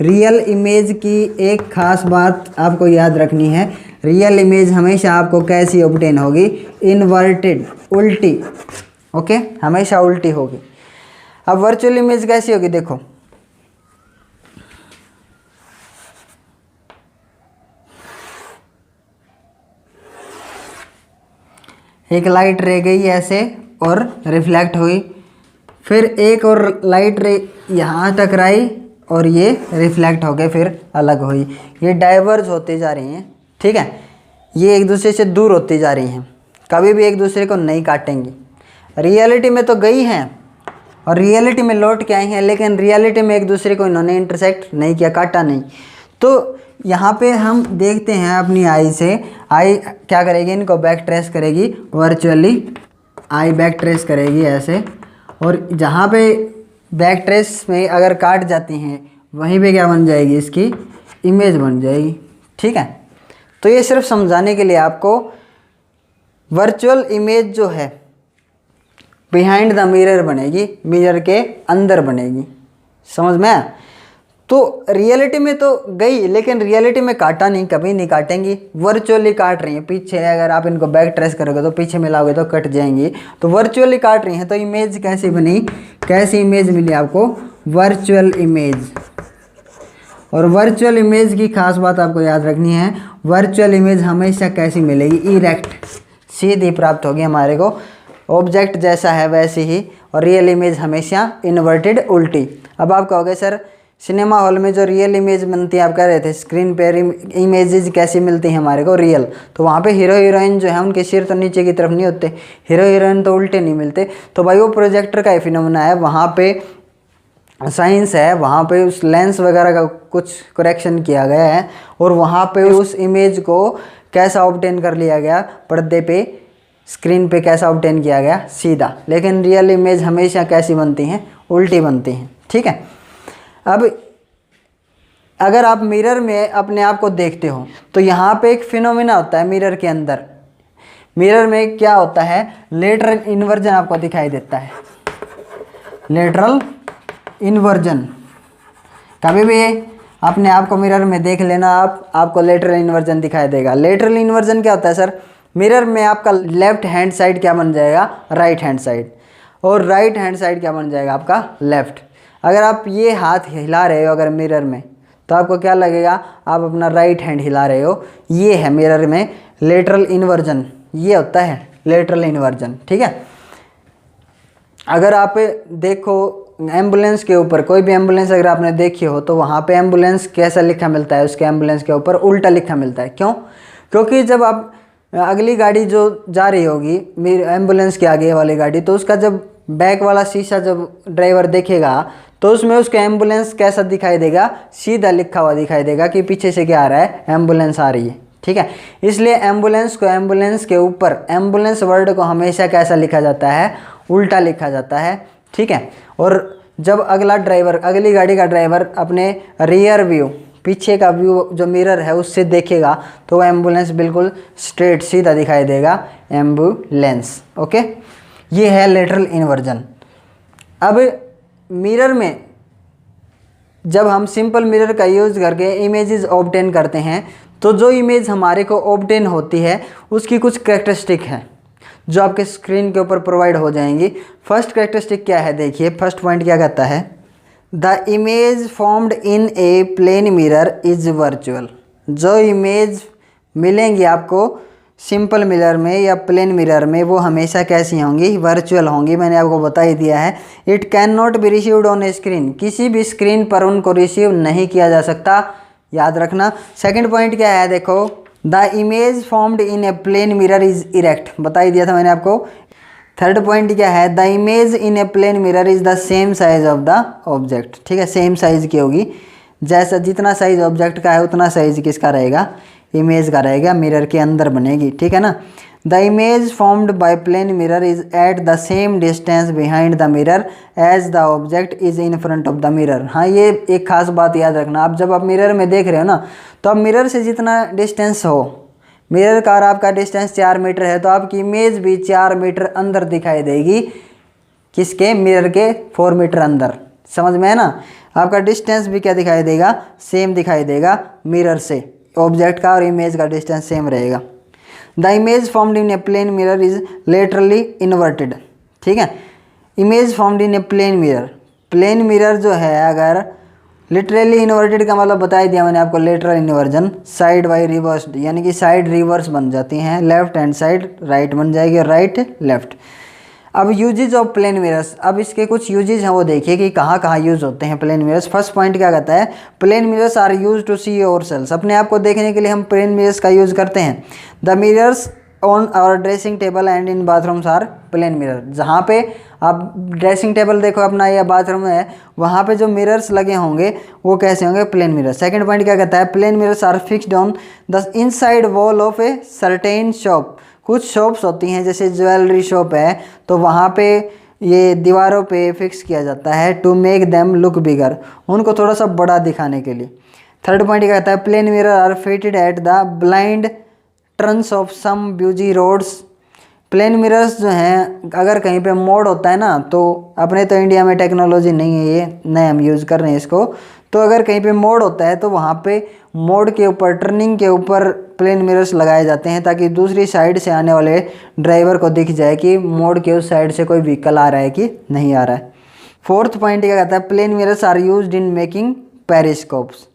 Speaker 1: रियल इमेज की एक खास बात आपको याद रखनी है, रियल इमेज हमेशा आपको कैसी ऑब्टेन होगी, इन्वर्टेड, उल्टी, ओके, हमेशा उल्टी होगी। अब वर्चुअल इमेज कैसी होगी, देखो, एक लाइट रे गई ऐसे और रिफ्लेक्ट हुई, फिर एक और लाइट रे यहाँ टकराई और ये रिफ्लेक्ट हो गए, फिर अलग हुई। ये डाइवर्ज होती जा रही हैं, ठीक है, ये एक दूसरे से दूर होती जा रही हैं, कभी भी एक दूसरे को नहीं काटेंगी। रियलिटी में तो गई हैं और रियलिटी में लौट के आई हैं, लेकिन रियलिटी में एक दूसरे को इन्होंने इंटरसेक्ट नहीं किया, काटा नहीं। तो यहाँ पे हम देखते हैं अपनी आई से, आई क्या करेगी, इनको बैक ट्रेस करेगी वर्चुअली, आई बैक ट्रेस करेगी ऐसे, और जहाँ पे बैक ट्रेस में अगर काट जाती हैं वहीं पे क्या बन जाएगी, इसकी इमेज बन जाएगी, ठीक है। तो ये सिर्फ समझाने के लिए आपको, वर्चुअल इमेज जो है बिहाइंड द मिरर बनेगी, मिरर के अंदर बनेगी, समझ में आया। तो रियलिटी में तो गई, लेकिन रियलिटी में काटा नहीं, कभी नहीं काटेंगी, वर्चुअली काट रही हैं पीछे। अगर आप इनको बैक ट्रेस करोगे तो पीछे मिलाओगे तो कट जाएंगी, तो वर्चुअली काट रही हैं। तो इमेज कैसी बनी, कैसी इमेज मिली आपको, वर्चुअल इमेज। और वर्चुअल इमेज की खास बात आपको याद रखनी है, वर्चुअल इमेज हमेशा कैसी मिलेगी, इरेक्ट, सीधी प्राप्त होगी हमारे को, ऑब्जेक्ट जैसा है वैसे ही। और रियल इमेज हमेशा इन्वर्टेड, उल्टी। अब आप कहोगे सर सिनेमा हॉल में जो रियल इमेज बनती है, आप कह रहे थे स्क्रीन पे इमेजेस कैसी मिलती हैं हमारे को, रियल, तो वहाँ पे हीरो हीरोइन जो है उनके सिर तो नीचे की तरफ नहीं होते, हीरो हीरोइन तो उल्टे नहीं मिलते। तो भाई वो प्रोजेक्टर का फिनोमेना है, वहाँ पे साइंस है, वहाँ पे उस लेंस वगैरह का कुछ करेक्शन किया गया है, और वहाँ पे उस इमेज को कैसा ऑब्टेन कर लिया गया, पर्दे पे, स्क्रीन पे कैसा ऑब्टेन किया गया, सीधा। लेकिन रियल इमेज हमेशा कैसी बनती हैं, उल्टी बनती हैं, ठीक है। अब अगर आप मिरर में अपने आप को देखते हो तो यहाँ पे एक फिनोमेना होता है मिरर के अंदर। मिरर में क्या होता है, लेटरल इन्वर्जन आपको दिखाई देता है, लेटरल इन्वर्जन। कभी भी अपने आप को मिरर में देख लेना आप, आपको लेटरल इन्वर्जन दिखाई देगा। लेटरल इन्वर्जन क्या होता है सर, मिरर में आपका लेफ्ट हैंड साइड क्या बन जाएगा, राइट हैंड साइड, और राइट हैंड साइड क्या बन जाएगा आपका, लेफ्ट। अगर आप ये हाथ हिला रहे हो अगर मिरर में, तो आपको क्या लगेगा, आप अपना राइट हैंड हिला रहे हो। ये है मिरर में लेटरल इन्वर्जन, ये होता है लेटरल इन्वर्जन, ठीक है। अगर आप देखो एम्बुलेंस के ऊपर, कोई भी एम्बुलेंस अगर आपने देखी हो तो वहाँ पे एम्बुलेंस कैसा लिखा मिलता है, उसके एम्बुलेंस के ऊपर उल्टा लिखा मिलता है। क्यों? क्योंकि जब आप अगली गाड़ी जो जा रही होगी एम्बुलेंस के आगे वाली गाड़ी, तो उसका जब बैक वाला शीशा जब ड्राइवर देखेगा तो उसमें उसका एम्बुलेंस कैसा दिखाई देगा, सीधा लिखा हुआ दिखाई देगा कि पीछे से क्या आ रहा है, एम्बुलेंस आ रही है, ठीक है। इसलिए एम्बुलेंस को, एम्बुलेंस के ऊपर, एम्बुलेंस वर्ड को हमेशा कैसा लिखा जाता है, उल्टा लिखा जाता है, ठीक है। और जब अगला ड्राइवर, अगली गाड़ी का ड्राइवर अपने रियर व्यू, पीछे का व्यू जो मिरर है उससे देखेगा तो वह एम्बुलेंस बिल्कुल स्ट्रेट सीधा दिखाई देगा, एम्बुलेंस, ओके। ये है लेटरल इन्वर्जन। अब मिरर में जब हम सिंपल मिरर का यूज़ करके इमेजेस ऑब्टेन करते हैं, तो जो इमेज हमारे को ऑब्टेन होती है उसकी कुछ कैरेक्टरिस्टिक है जो आपके स्क्रीन के ऊपर प्रोवाइड हो जाएंगी। फर्स्ट कैरेक्टरिस्टिक क्या है, देखिए फर्स्ट पॉइंट क्या कहता है, the image formed in a plane mirror is virtual. जो इमेज मिलेंगी आपको सिंपल मिरर में या प्लेन मिरर में वो हमेशा कैसी होंगी, वर्चुअल होंगी। मैंने आपको बता ही दिया है। It can not be received on A screen, किसी भी स्क्रीन पर उनको रिसीव नहीं किया जा सकता, याद रखना। सेकंड पॉइंट क्या है, देखो, the image formed in a plane mirror is erect, बता ही दिया था मैंने आपको। थर्ड पॉइंट क्या है, the image in a plane mirror is the same size of the object, ठीक है, सेम साइज की होगी। जैसा जितना साइज ऑब्जेक्ट का है उतना साइज किसका रहेगा, इमेज का रहेगा, मिरर के अंदर बनेगी, ठीक है ना। The image formed by plane mirror is at the same distance behind the mirror as the object is in front of the mirror. हाँ, ये एक खास बात याद रखना। आप जब आप मिरर में देख रहे हो ना, तो आप मिरर से जितना डिस्टेंस हो, मिरर का आपका डिस्टेंस 4 मीटर है, तो आपकी इमेज भी 4 मीटर अंदर दिखाई देगी, किसके, मिरर के 4 मीटर अंदर। समझ में है ना। आपका डिस्टेंस भी क्या दिखाई देगा, सेम दिखाई देगा मिरर से। ऑब्जेक्ट का और इमेज का डिस्टेंस सेम रहेगा। The image formed in a plane mirror is laterally inverted, ठीक है। Image formed in a plane mirror, plane mirror जो है अगर लिटरली इन्वर्टेड का मतलब बता ही दिया मैंने आपको, lateral inversion, side by reversed, यानी कि साइड रिवर्स बन जाती हैं, लेफ्ट हैंड साइड राइट बन जाएगी और राइट लेफ्ट। अब यूजेज ऑफ प्लेन मिरर्स, अब इसके कुछ यूजेज हैं वो देखिए कि कहाँ कहाँ यूज़ होते हैं प्लेन मिरर्स। फर्स्ट पॉइंट क्या कहता है, plane mirrors are use to see yourselves, अपने आप को देखने के लिए हम प्लेन मिरर्स का यूज़ करते हैं। The mirrors on our dressing table and in bathrooms are plane mirror, जहाँ पे आप ड्रेसिंग टेबल देखो अपना या बाथरूम है, वहाँ पे जो मिरर्स लगे होंगे वो कैसे होंगे, प्लेन मिरर। सेकंड पॉइंट क्या कहता है, plane mirrors are fixed on the inside wall of a certain shop. कुछ शॉप्स होती हैं जैसे ज्वेलरी शॉप है, तो वहाँ पे ये दीवारों पे फिक्स किया जाता है to make them look bigger, उनको थोड़ा सा बड़ा दिखाने के लिए। थर्ड पॉइंट क्या कहता है, plane mirror are fitted at the blind turns of some busy roads. Plane mirrors जो हैं अगर कहीं पे मोड़ होता है ना, तो अपने तो इंडिया में टेक्नोलॉजी नहीं है, ये नए हम यूज़ कर रहे हैं इसको, तो अगर कहीं पे मोड़ होता है तो वहाँ पे मोड़ के ऊपर, टर्निंग के ऊपर प्लेन मिरर्स लगाए जाते हैं, ताकि दूसरी साइड से आने वाले ड्राइवर को दिख जाए कि मोड़ के उस साइड से कोई व्हीकल आ रहा है कि नहीं आ रहा है। फोर्थ पॉइंट क्या कहता है, plane mirrors are used in making periscopes.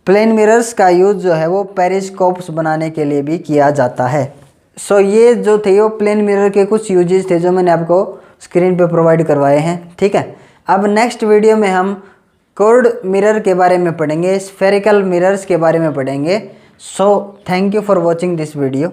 Speaker 1: Plane mirrors का यूज़ जो है वो पेरिस्कोप्स बनाने के लिए भी किया जाता है। सो ये जो थे वो प्लेन मिरर के कुछ यूजेस थे जो मैंने आपको स्क्रीन पे प्रोवाइड करवाए हैं, ठीक है। अब नेक्स्ट वीडियो में हम कर्व्ड मिरर के बारे में पढ़ेंगे, स्फेरिकल मिरर्स के बारे में पढ़ेंगे। So thank you for watching this video.